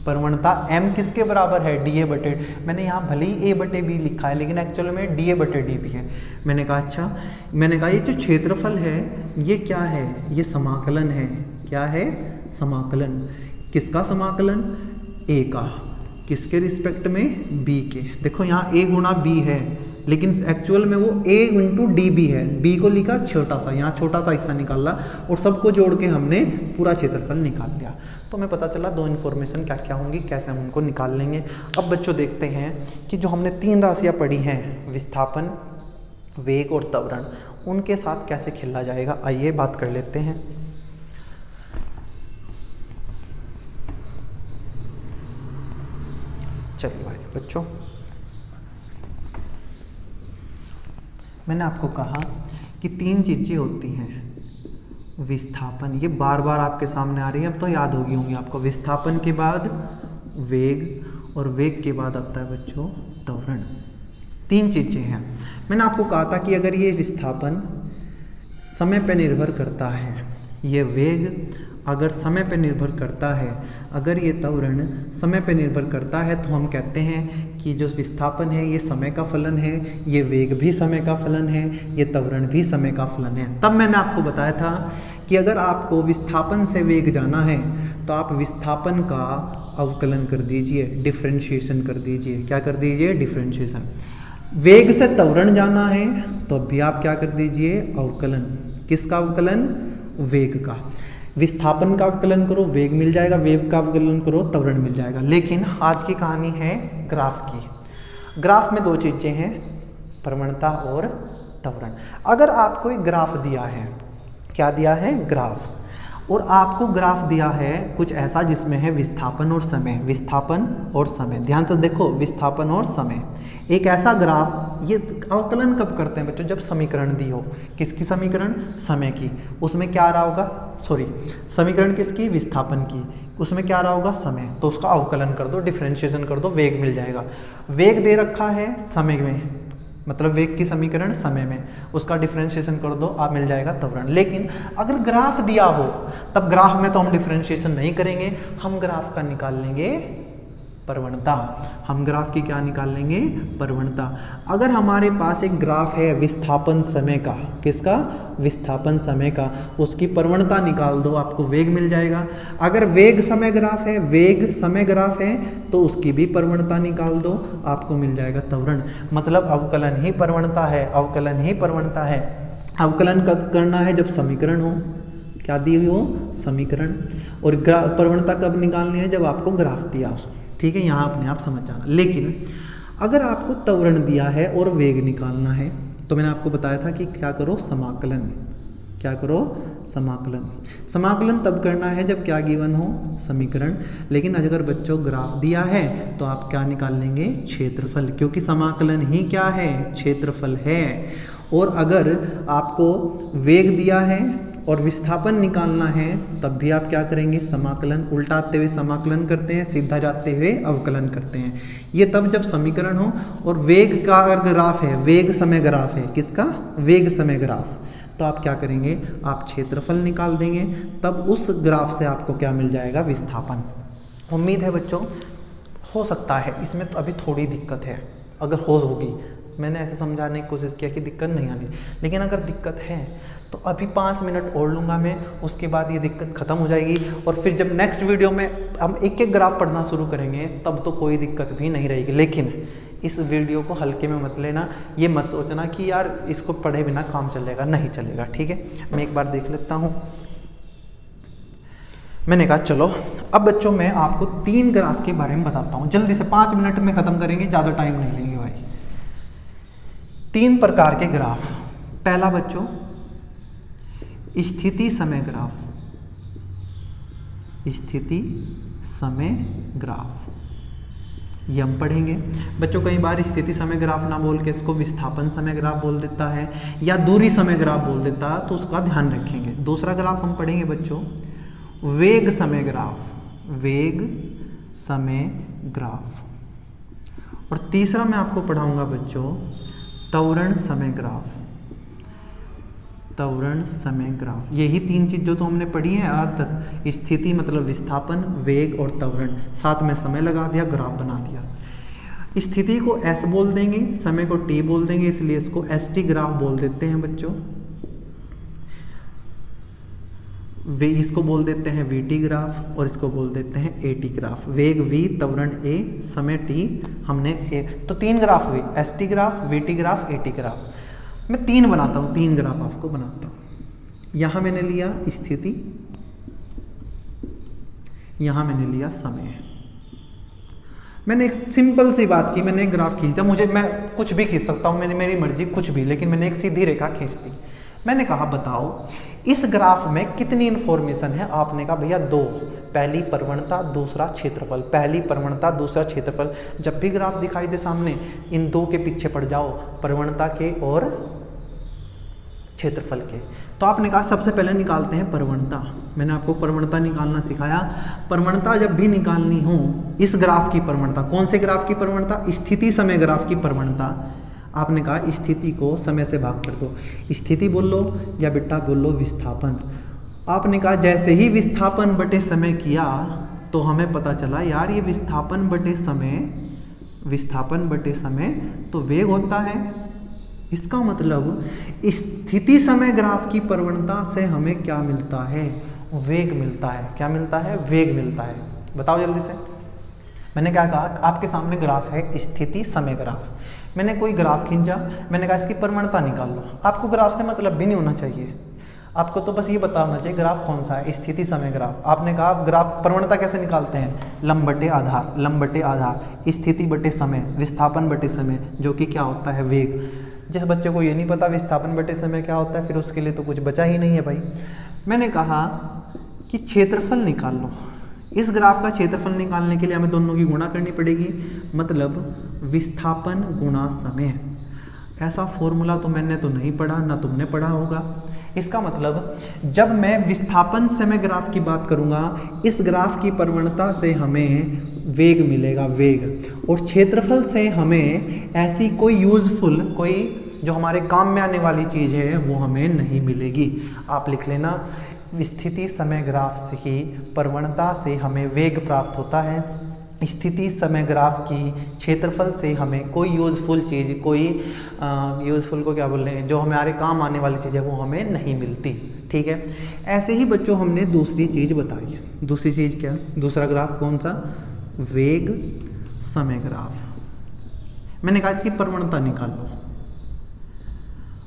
प्रवणता m किसके बराबर है, dA बटे, मैंने यहाँ भले ही A बटे B लिखा है लेकिन एक्चुअल में dA बटे dB है। मैंने कहा अच्छा, मैंने कहा ये जो क्षेत्रफल है ये क्या है, ये समाकलन है। क्या है, समाकलन। किसका समाकलन, A का, किसके रिस्पेक्ट में, B के। देखो यहाँ A गुणा B है लेकिन एक्चुअल में वो A इंटू DB है, B को लिखा छोटा सा, यहाँ छोटा सा हिस्सा निकाला और सबको जोड़ के हमने पूरा क्षेत्रफल निकाल लिया। तो हमें पता चला दो इन्फॉर्मेशन क्या क्या होंगी, कैसे हम उनको निकाल लेंगे। अब बच्चों देखते हैं कि जो हमने तीन राशियाँ पढ़ी हैं, विस्थापन, वेग और त्वरण, उनके साथ कैसे खेला जाएगा। आइए बात कर लेते हैं। चलिए भाई बच्चों, मैंने आपको कहा कि तीन चीज़ें होती हैं। विस्थापन, ये बार बार आपके सामने आ रही है, अब तो याद होगी होंगी आपको। विस्थापन के बाद वेग और वेग के बाद आता है बच्चों त्वरण। तीन चीज़ें हैं। मैंने आपको कहा था कि अगर ये विस्थापन समय पर निर्भर करता है, ये वेग अगर समय पर निर्भर करता है, अगर ये त्वरण समय पर निर्भर करता है, तो हम कहते हैं कि जो विस्थापन है ये समय का फलन है, ये वेग भी समय का फलन है, ये त्वरण भी समय का फलन है। तब मैंने आपको बताया था कि अगर आपको विस्थापन से वेग जाना है तो आप विस्थापन का अवकलन कर दीजिए, डिफरेंशिएशन कर दीजिए। क्या कर दीजिए, डिफरेंशिएशन। वेग से त्वरण जाना है तो अब भी आप क्या कर दीजिए, अवकलन। किसका अवकलन, वेग का। विस्थापन का अवकलन करो, वेग मिल जाएगा, वेग का अवकलन करो, त्वरण मिल जाएगा। लेकिन आज की कहानी है ग्राफ की। ग्राफ में दो चीज़ें हैं, प्रवणता और त्वरण। अगर आपको एक ग्राफ दिया है, क्या दिया है, ग्राफ, और आपको ग्राफ दिया है कुछ ऐसा जिसमें है विस्थापन और समय, विस्थापन और समय। ध्यान से देखो, विस्थापन और समय, एक ऐसा ग्राफ। ये अवकलन कब करते हैं बच्चों, जब समीकरण दी हो। किसकी समीकरण, समय की। उसमें क्या आ रहा होगा, सॉरी, समीकरण किसकी, विस्थापन की। उसमें क्या आ रहा होगा, समय, तो उसका अवकलन कर दो, डिफरेंशिएशन कर दो, वेग मिल जाएगा। वेग दे रखा है समय में, मतलब वेग की समीकरण समय में, उसका डिफरेंशिएशन कर दो, आप मिल जाएगा त्वरण। लेकिन अगर ग्राफ दिया हो तब ग्राफ में तो हम डिफरेंशिएशन नहीं करेंगे, हम ग्राफ का निकाल लेंगे प्रवणता। हम ग्राफ की क्या निकाल लेंगे, प्रवणता। अगर हमारे पास एक ग्राफ है विस्थापन समय का, किसका, विस्थापन समय का, उसकी प्रवणता निकाल दो, आपको वेग मिल जाएगा। अगर वेग समय ग्राफ है, वेग समय ग्राफ है, तो उसकी भी प्रवणता निकाल दो, आपको मिल जाएगा त्वरण। मतलब अवकलन ही प्रवणता है, अवकलन ही प्रवणता है। अवकलन कब करना है, जब समीकरण हो, क्या दी हुई हो, समीकरण। और प्रवणता कब निकालनी है, जब आपको ग्राफ दिया हो। ठीक है, यहाँ अपने आप समझ जाना। लेकिन अगर आपको त्वरण दिया है और वेग निकालना है तो मैंने आपको बताया था कि क्या करो, समाकलन। क्या करो, समाकलन। समाकलन तब करना है जब क्या गिवन हो, समीकरण। लेकिन अगर बच्चों ग्राफ दिया है तो आप क्या निकाल लेंगे, क्षेत्रफल, क्योंकि समाकलन ही क्या है, क्षेत्रफल है। और अगर आपको वेग दिया है और विस्थापन निकालना है तब भी आप क्या करेंगे, समाकलन। उल्टाते हुए समाकलन करते हैं, सीधा जाते हुए अवकलन करते हैं। ये तब जब समीकरण हो और वेग का अगर ग्राफ है, वेग समय ग्राफ है, किसका, वेग समय ग्राफ, तो आप क्या करेंगे, आप क्षेत्रफल निकाल देंगे, तब उस ग्राफ से आपको क्या मिल जाएगा, विस्थापन। उम्मीद है बच्चों, हो सकता है इसमें तो अभी थोड़ी दिक्कत है, अगर होगी, मैंने ऐसे समझाने की कोशिश किया कि दिक्कत नहीं आनी, लेकिन अगर दिक्कत है तो अभी 5 मिनट और लूँगा मैं, उसके बाद ये दिक्कत ख़त्म हो जाएगी। और फिर जब नेक्स्ट वीडियो में हम एक एक ग्राफ पढ़ना शुरू करेंगे तब तो कोई दिक्कत भी नहीं रहेगी। लेकिन इस वीडियो को हल्के में मत लेना, ये मत सोचना कि यार इसको पढ़े बिना काम चलेगा, नहीं चलेगा, ठीक है। मैं एक बार देख लेता हूँ। मैंने कहा चलो अब बच्चों मैं आपको 3 ग्राफ के बारे में बताता हूँ, जल्दी से 5 मिनट में ख़त्म करेंगे, ज़्यादा टाइम नहीं लेंगे भाई। 3 प्रकार के ग्राफ। पहला बच्चों स्थिति समय ग्राफ, स्थिति समय ग्राफ, ये हम पढ़ेंगे बच्चों। कई बार स्थिति समय ग्राफ ना बोल के इसको विस्थापन समय ग्राफ बोल देता है या दूरी समय ग्राफ बोल देता है, तो उसका ध्यान रखेंगे। दूसरा ग्राफ हम पढ़ेंगे बच्चों वेग समय ग्राफ, वेग समय ग्राफ। और तीसरा मैं आपको पढ़ाऊंगा बच्चों त्वरण समय ग्राफ, त्वरण समय ग्राफ। यही 3 चीज़ जो तो हमने पढ़ी है आज तक, स्थिति मतलब विस्थापन, वेग और त्वरण, साथ में समय लगा दिया, ग्राफ बना दिया। स्थिति को S बोल देंगे, समय को T बोल देंगे, इसलिए इसको ST ग्राफ बोल देते हैं बच्चों। वे इसको बोल देते हैं VT ग्राफ और इसको बोल देते हैं AT ग्राफ। वेग V, त्वरण A, समय T, हमने A, तो 3 ग्राफ हुए, ST graph, VT graph, AT graph. मैं 3 बनाता हूँ, 3 ग्राफ आपको बनाता हूँ। यहाँ मैंने लिया स्थिति, यहाँ मैंने लिया समय। मैंने एक सिंपल सी बात की, मैंने एक ग्राफ खींच दिया, मैं कुछ भी खींच सकता हूँ, मैंने मेरी मर्जी कुछ भी, लेकिन मैंने एक सीधी रेखा खींच दी। मैंने कहा बताओ इस ग्राफ में कितनी इन्फॉर्मेशन है। आपने कहा भैया 2, पहली प्रवणता, दूसरा क्षेत्रफल, पहली प्रवणता, दूसरा क्षेत्रफल। जब भी ग्राफ दिखाई दे सामने, इन 2 के पीछे पड़ जाओ, प्रवणता के और क्षेत्रफल के। तो आपने कहा सबसे पहले निकालते हैं प्रवणता। मैंने आपको प्रवणता निकालना सिखाया। प्रवणता जब भी निकालनी हो, इस ग्राफ की प्रवणता, कौन से ग्राफ की प्रवणता, स्थिति समय ग्राफ की प्रवणता। आपने कहा स्थिति को समय से भाग कर दो, स्थिति बोल लो या बेटा बोल लो विस्थापन। आपने कहा जैसे ही विस्थापन बटे समय किया तो हमें पता चला यार ये विस्थापन बटे समय, विस्थापन बटे समय तो वेग होता है। इसका मतलब स्थिति समय ग्राफ की प्रवणता से हमें क्या मिलता है, वेग मिलता है। क्या मिलता है, वेग मिलता है। बताओ जल्दी से। मैंने क्या कहा, आपके सामने ग्राफ है स्थिति समय ग्राफ। मैंने कोई ग्राफ खींचा, मैंने कहा इसकी प्रवणता निकाल लो। आपको ग्राफ से मतलब भी नहीं होना चाहिए, आपको तो बस ये पता होना चाहिए ग्राफ कौन सा है, स्थिति समय ग्राफ। आपने कहा ग्राफ प्रवणता कैसे निकालते हैं, लंब बटे आधार, लंब बटे आधार, स्थिति बटे समय, विस्थापन बटे समय, जो कि क्या होता है, वेग। जिस बच्चे को ये नहीं पता विस्थापन बटे समय क्या होता है, फिर उसके लिए तो कुछ बचा ही नहीं है भाई। मैंने कहा कि क्षेत्रफल निकाल लो। इस ग्राफ का क्षेत्रफल निकालने के लिए हमें दोनों की गुणा करनी पड़ेगी, मतलब विस्थापन गुणा समय। ऐसा फॉर्मूला तो मैंने तो नहीं पढ़ा, ना तुमने पढ़ा होगा। इसका मतलब जब मैं विस्थापन समय ग्राफ की बात करूंगा, इस ग्राफ की प्रवणता से हमें वेग मिलेगा, वेग। और क्षेत्रफल से हमें ऐसी कोई यूजफुल, कोई जो हमारे काम में आने वाली चीज़ है वो हमें नहीं मिलेगी। आप लिख लेना, स्थिति समय ग्राफ से ही प्रवणता से हमें वेग प्राप्त होता है, स्थिति समय ग्राफ की क्षेत्रफल से हमें कोई यूजफुल चीज़, कोई यूजफुल को क्या बोल रहे हैं, जो हमारे काम आने वाली चीज़ है वो हमें नहीं मिलती। ठीक है, ऐसे ही बच्चों हमने दूसरी चीज़ बताई है। दूसरी चीज़ क्या, दूसरा ग्राफ कौन सा, वेग समय ग्राफ। मैंने कहा इसकी प्रवणता निकाल लो।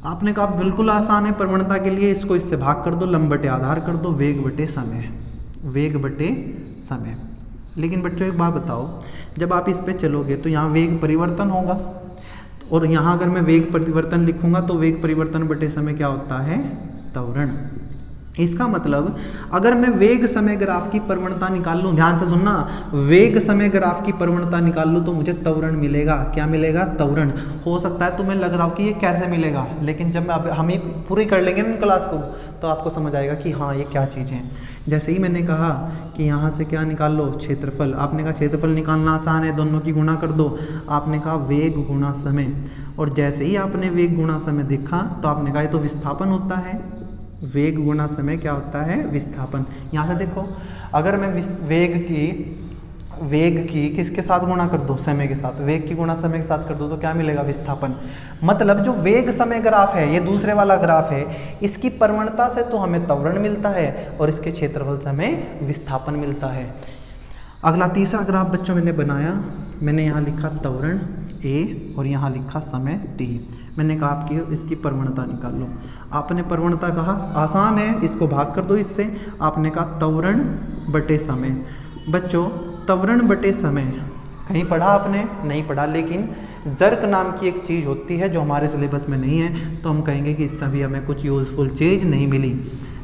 आपने कहा बिल्कुल आसान है, प्रवणता के लिए इसको इससे भाग कर दो, लंब बटे आधार कर दो, वेग बटे समय, वेग बटे समय। लेकिन बच्चों एक बात बताओ, जब आप इस पे चलोगे तो यहाँ वेग परिवर्तन होगा, और यहाँ अगर मैं वेग परिवर्तन लिखूंगा तो वेग परिवर्तन बटे समय क्या होता है, त्वरण। इसका मतलब अगर मैं वेग समय ग्राफ की प्रवणता निकाल लूँ, ध्यान से सुनना, वेग समय ग्राफ की प्रवणता निकाल लूँ तो मुझे त्वरण मिलेगा। क्या मिलेगा, त्वरण। हो सकता है तुम्हें लग रहा हो कि ये कैसे मिलेगा, लेकिन जब हम ही पूरी कर लेंगे ना क्लास को तो आपको समझ आएगा कि हाँ ये क्या चीज़ है। जैसे ही मैंने कहा कि यहाँ से क्या निकाल लो, क्षेत्रफल। आपने कहा क्षेत्रफल निकालना आसान है, दोनों की गुणा कर दो। आपने कहा वेग गुणा समय, और जैसे ही आपने वेग गुणा समय देखा तो आपने कहा ये तो विस्थापन होता है। वेग गुणा समय क्या होता है, विस्थापन। यहाँ से देखो, अगर मैं वेग की किसके साथ गुणा कर दो, समय के साथ, वेग की गुणा समय के साथ कर दो तो क्या मिलेगा, विस्थापन। मतलब जो वेग समय ग्राफ है, ये दूसरे वाला ग्राफ है, इसकी प्रवणता से तो हमें त्वरण मिलता है और इसके क्षेत्रफल से हमें विस्थापन मिलता है। अगला तीसरा ग्राफ बच्चों मैंने बनाया, मैंने यहाँ लिखा त्वरण ए और यहाँ लिखा समय टी। मैंने कहा आपकी इसकी प्रवणता निकाल लो। आपने प्रवणता कहा आसान है, इसको भाग कर दो इससे। आपने कहा त्वरण बटे समय। बच्चों त्वरण बटे समय कहीं पढ़ा आपने, नहीं पढ़ा, लेकिन ज़र्क नाम की एक चीज़ होती है जो हमारे सिलेबस में नहीं है, तो हम कहेंगे कि इससे भी हमें कुछ यूज़फुल चीज़ नहीं मिली।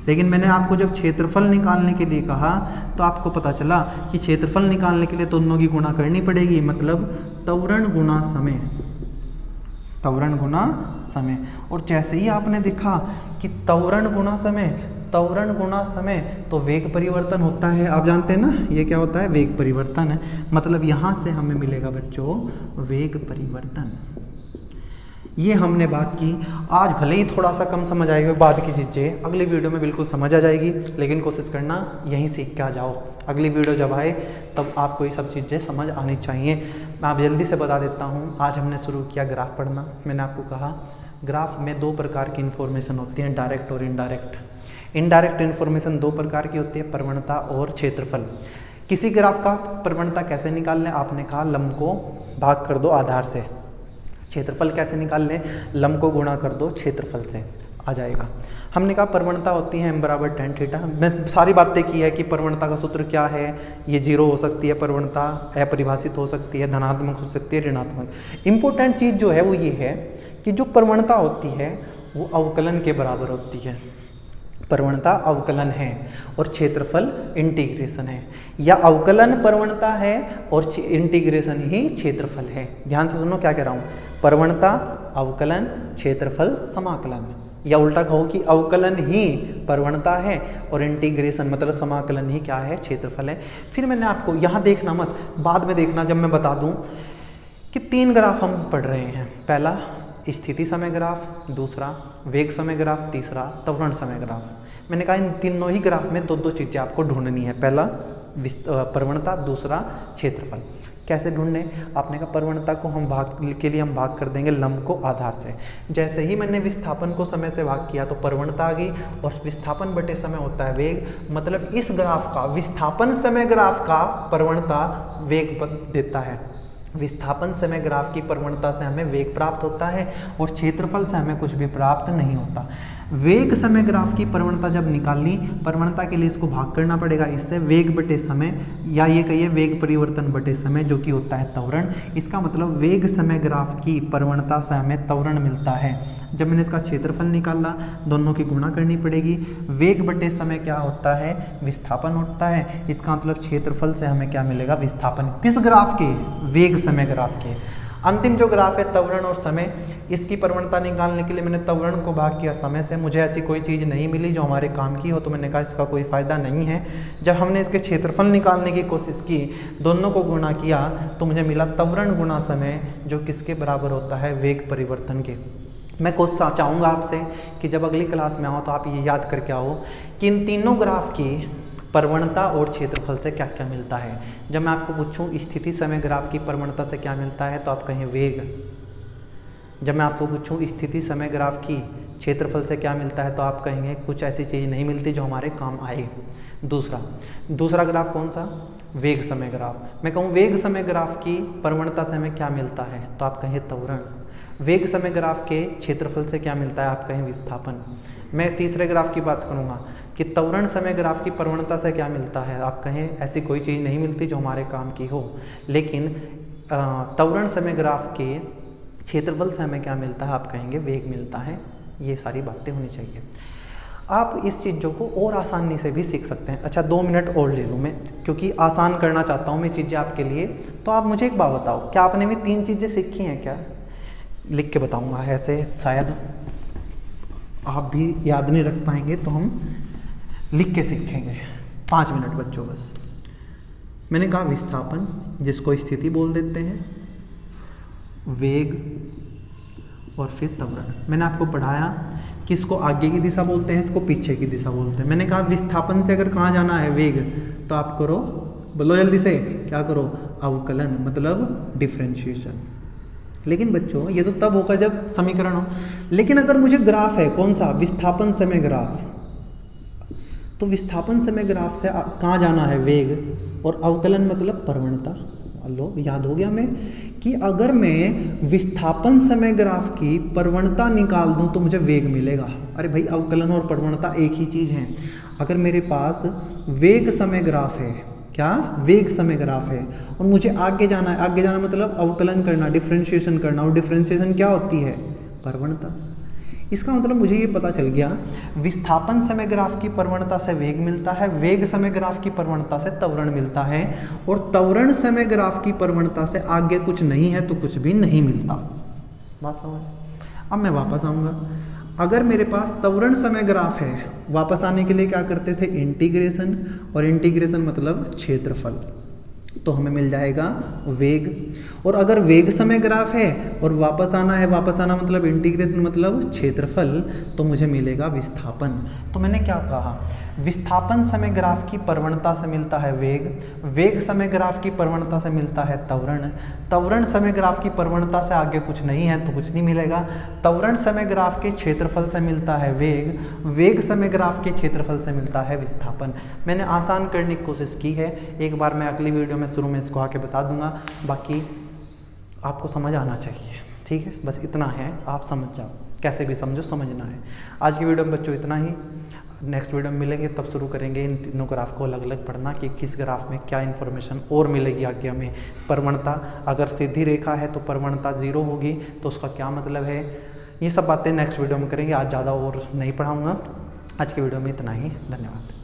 लेकिन मैंने आपको जब क्षेत्रफल निकालने के लिए कहा तो आपको पता चला कि क्षेत्रफल निकालने के लिए दोनों की गुणा करनी पड़ेगी, मतलब त्वरण गुणा समय, त्वरण गुणा समय। और जैसे ही आपने देखा कि त्वरण गुणा समय, त्वरण गुणा समय, तो वेग परिवर्तन होता है। आप जानते हैं ना ये क्या होता है, वेग परिवर्तन है। मतलब यहाँ से हमें मिलेगा बच्चों वेग परिवर्तन। ये हमने बात की। आज भले ही थोड़ा सा कम समझ आएगा, बाद की चीज़ें अगली वीडियो में बिल्कुल समझ आ जाएगी, लेकिन कोशिश करना यहीं सीख के आ जाओ। अगली वीडियो जब आए तब आपको ये सब चीज़ें समझ आनी चाहिए। मैं आप जल्दी से बता देता हूँ। आज हमने शुरू किया ग्राफ पढ़ना। मैंने आपको कहा ग्राफ में दो प्रकार की इन्फॉर्मेशन होती है, डायरेक्ट और इनडायरेक्ट। इनडायरेक्ट इन्फॉर्मेशन दो प्रकार की होती है, प्रवणता और क्षेत्रफल। किसी ग्राफ का प्रवणता कैसे निकाल लें, आपने कहा लंब को भाग कर दो आधार से। क्षेत्रफल कैसे निकाल लें, लंब को गुणा कर दो क्षेत्रफल से, आ जाएगा। हमने कहा प्रवणता होती है m बराबर tan थीटा। मैं सारी बातें की है कि प्रवणता का सूत्र क्या है, ये जीरो हो सकती है, प्रवणता अपरिभाषित हो सकती है, धनात्मक हो सकती है, ऋणात्मक। इम्पोर्टेंट चीज़ जो है वो ये है कि जो प्रवणता होती है वो अवकलन के बराबर होती है। प्रवणता अवकलन है और क्षेत्रफल इंटीग्रेशन है, या अवकलन प्रवणता है और इंटीग्रेशन ही क्षेत्रफल है। ध्यान से सुनो क्या कह रहा हूँ, प्रवणता अवकलन, क्षेत्रफल समाकलन, या उल्टा कहो कि अवकलन ही प्रवणता है और इंटीग्रेशन मतलब समाकलन ही क्या है, क्षेत्रफल है। फिर मैंने आपको यहाँ देखना मत, बाद में देखना जब मैं बता दूँ कि तीन ग्राफ हम पढ़ रहे हैं। पहला स्थिति समय ग्राफ, दूसरा वेग समय ग्राफ, तीसरा त्वरण समय ग्राफ। मैंने कहा इन तीनों ही ग्राफ में दो दो चीज़ें आपको ढूंढनी है, पहला प्रवणता, दूसरा क्षेत्रफल। कैसे ढूंढने, आपने कहा प्रवणता को हम भाग कर देंगे लंब को आधार से। जैसे ही मैंने विस्थापन को समय से भाग किया तो प्रवणता आ गई, और विस्थापन बटे समय होता है वेग। मतलब इस ग्राफ का, विस्थापन समय ग्राफ का प्रवणता वेग देता है। विस्थापन समय ग्राफ की प्रवणता से हमें वेग प्राप्त होता है और क्षेत्रफल से हमें कुछ भी प्राप्त नहीं होता। वेग समय ग्राफ की प्रवणता जब निकाल ली, प्रवणता के लिए इसको भाग करना पड़ेगा इससे, वेग बटे समय, या ये कहिए वेग परिवर्तन बटे समय, जो कि होता है त्वरण। इसका मतलब वेग समय ग्राफ की प्रवणता से हमें त्वरण मिलता है। जब मैंने इसका क्षेत्रफल निकाला, दोनों की गुणा करनी पड़ेगी। वेग बटे समय क्या होता है, विस्थापन होता है। इसका मतलब क्षेत्रफल से हमें क्या मिलेगा, विस्थापन। किस ग्राफ के, वेग समय ग्राफ के। अंतिम जो ग्राफ है त्वरण और समय, इसकी प्रवणता निकालने के लिए मैंने त्वरण को भाग किया समय से। मुझे ऐसी कोई चीज़ नहीं मिली जो हमारे काम की हो, तो मैंने कहा इसका कोई फ़ायदा नहीं है। जब हमने इसके क्षेत्रफल निकालने की कोशिश की, दोनों को गुणा किया, तो मुझे मिला त्वरण गुणा समय, जो किसके बराबर होता है, वेग परिवर्तन के। मैं कोशिश चाहूँगा आपसे कि जब अगली क्लास में आओ तो आप ये याद करके आओ कि इन तीनों ग्राफ की प्रवणता और क्षेत्रफल से क्या क्या मिलता है। जब मैं आपको पूछूं स्थिति समय ग्राफ की प्रवणता से क्या मिलता है, तो आप कहें वेग। जब मैं आपको पूछूं स्थिति समय ग्राफ की क्षेत्रफल से क्या मिलता है, तो आप कहेंगे कुछ ऐसी चीज़ नहीं मिलती जो हमारे काम आए। दूसरा ग्राफ कौन सा, वेग समय ग्राफ। मैं कहूँ वेग समय ग्राफ की प्रवणता से हमें क्या मिलता है, तो आप कहें त्वरण। वेग समय ग्राफ के क्षेत्रफल से क्या मिलता है, आप कहें विस्थापन। मैं तीसरे ग्राफ की बात करूँगा कि त्वरण समय ग्राफ की प्रवणता से क्या मिलता है, आप कहें ऐसी कोई चीज़ नहीं मिलती जो हमारे काम की हो, लेकिन त्वरण समय ग्राफ के क्षेत्रफल से हमें क्या मिलता है, आप कहेंगे वेग मिलता है। ये सारी बातें होनी चाहिए। आप इस चीज़ों को और आसानी से भी सीख सकते हैं। अच्छा 2 मिनट और ले लूँ मैं, क्योंकि आसान करना चाहता हूँ मैं चीज़ें आपके लिए। तो आप मुझे एक बात बताओ, क्या आपने भी 3 चीज़ें सीखी हैं क्या? लिख के बताऊँगा, ऐसे शायद आप भी याद नहीं रख पाएंगे, तो हम लिख के सीखेंगे। 5 मिनट बच्चों बस। मैंने कहा विस्थापन, जिसको स्थिति बोल देते हैं, वेग और फिर त्वरण। मैंने आपको पढ़ाया कि इसको आगे की दिशा बोलते हैं, इसको पीछे की दिशा बोलते हैं। मैंने कहा विस्थापन से अगर कहाँ जाना है वेग, तो आप करो, बोलो जल्दी से, क्या करो, अवकलन, मतलब डिफरेंशिएशन। लेकिन बच्चों ये तो तब होगा जब समीकरण हो, लेकिन अगर मुझे ग्राफ है, कौन सा, विस्थापन समय ग्राफ, तो विस्थापन समय ग्राफ से कहाँ जाना है, वेग, और अवकलन मतलब प्रवणता। लो याद हो गया मैं कि अगर मैं विस्थापन समय ग्राफ की प्रवणता निकाल दूं तो मुझे वेग मिलेगा। अरे भाई अवकलन और प्रवणता एक ही चीज़ है। अगर मेरे पास वेग समय ग्राफ है, क्या, वेग समय ग्राफ है, और मुझे आगे जाना है, आगे जाना मतलब अवकलन करना, डिफरेंशिएशन करना, और डिफरेंशिएशन क्या होती है, प्रवणता। इसका मतलब मुझे ये पता चल गया विस्थापन समय ग्राफ की प्रवणता से वेग मिलता है, वेग समय ग्राफ की प्रवणता से त्वरण मिलता है, और त्वरण समय ग्राफ की प्रवणता से आगे कुछ नहीं है तो कुछ भी नहीं मिलता। बात समझ? अब मैं वापस आऊँगा। अगर मेरे पास त्वरण समय ग्राफ है, वापस आने के लिए क्या करते थे, इंटीग्रेशन, और इंटीग्रेशन मतलब क्षेत्रफल, तो हमें मिल जाएगा वेग। और अगर वेग समय ग्राफ है और वापस आना है, वापस आना मतलब इंटीग्रेशन मतलब क्षेत्रफल, तो मुझे मिलेगा विस्थापन। तो मैंने क्या कहा, विस्थापन समय ग्राफ की प्रवणता से मिलता है वेग, वेग समय ग्राफ की प्रवणता से मिलता है त्वरण, त्वरण समय ग्राफ की प्रवणता से आगे कुछ नहीं है तो कुछ नहीं मिलेगा, त्वरण समय ग्राफ के क्षेत्रफल से मिलता है वेग, वेग समय ग्राफ के क्षेत्रफल से मिलता है विस्थापन। मैंने आसान करने की कोशिश की है, एक बार मैं अगली वीडियो में शुरू में इसको आके बता दूंगा, बाकी आपको समझ आना चाहिए, ठीक है, बस इतना है, आप समझ जाओ, कैसे भी समझो, समझना है। आज की वीडियो में बच्चों इतना ही, नेक्स्ट वीडियो में मिलेंगे, तब शुरू करेंगे इन तीनों ग्राफ को अलग अलग पढ़ना कि किस ग्राफ में क्या इन्फॉर्मेशन और मिलेगी आगे हमें। प्रवणता, अगर सीधी रेखा है तो प्रवणता 0 होगी, तो उसका क्या मतलब है, ये सब बातें नेक्स्ट वीडियो में करेंगे, आज ज़्यादा और नहीं पढ़ाऊँगा। आज की वीडियो में इतना ही, धन्यवाद।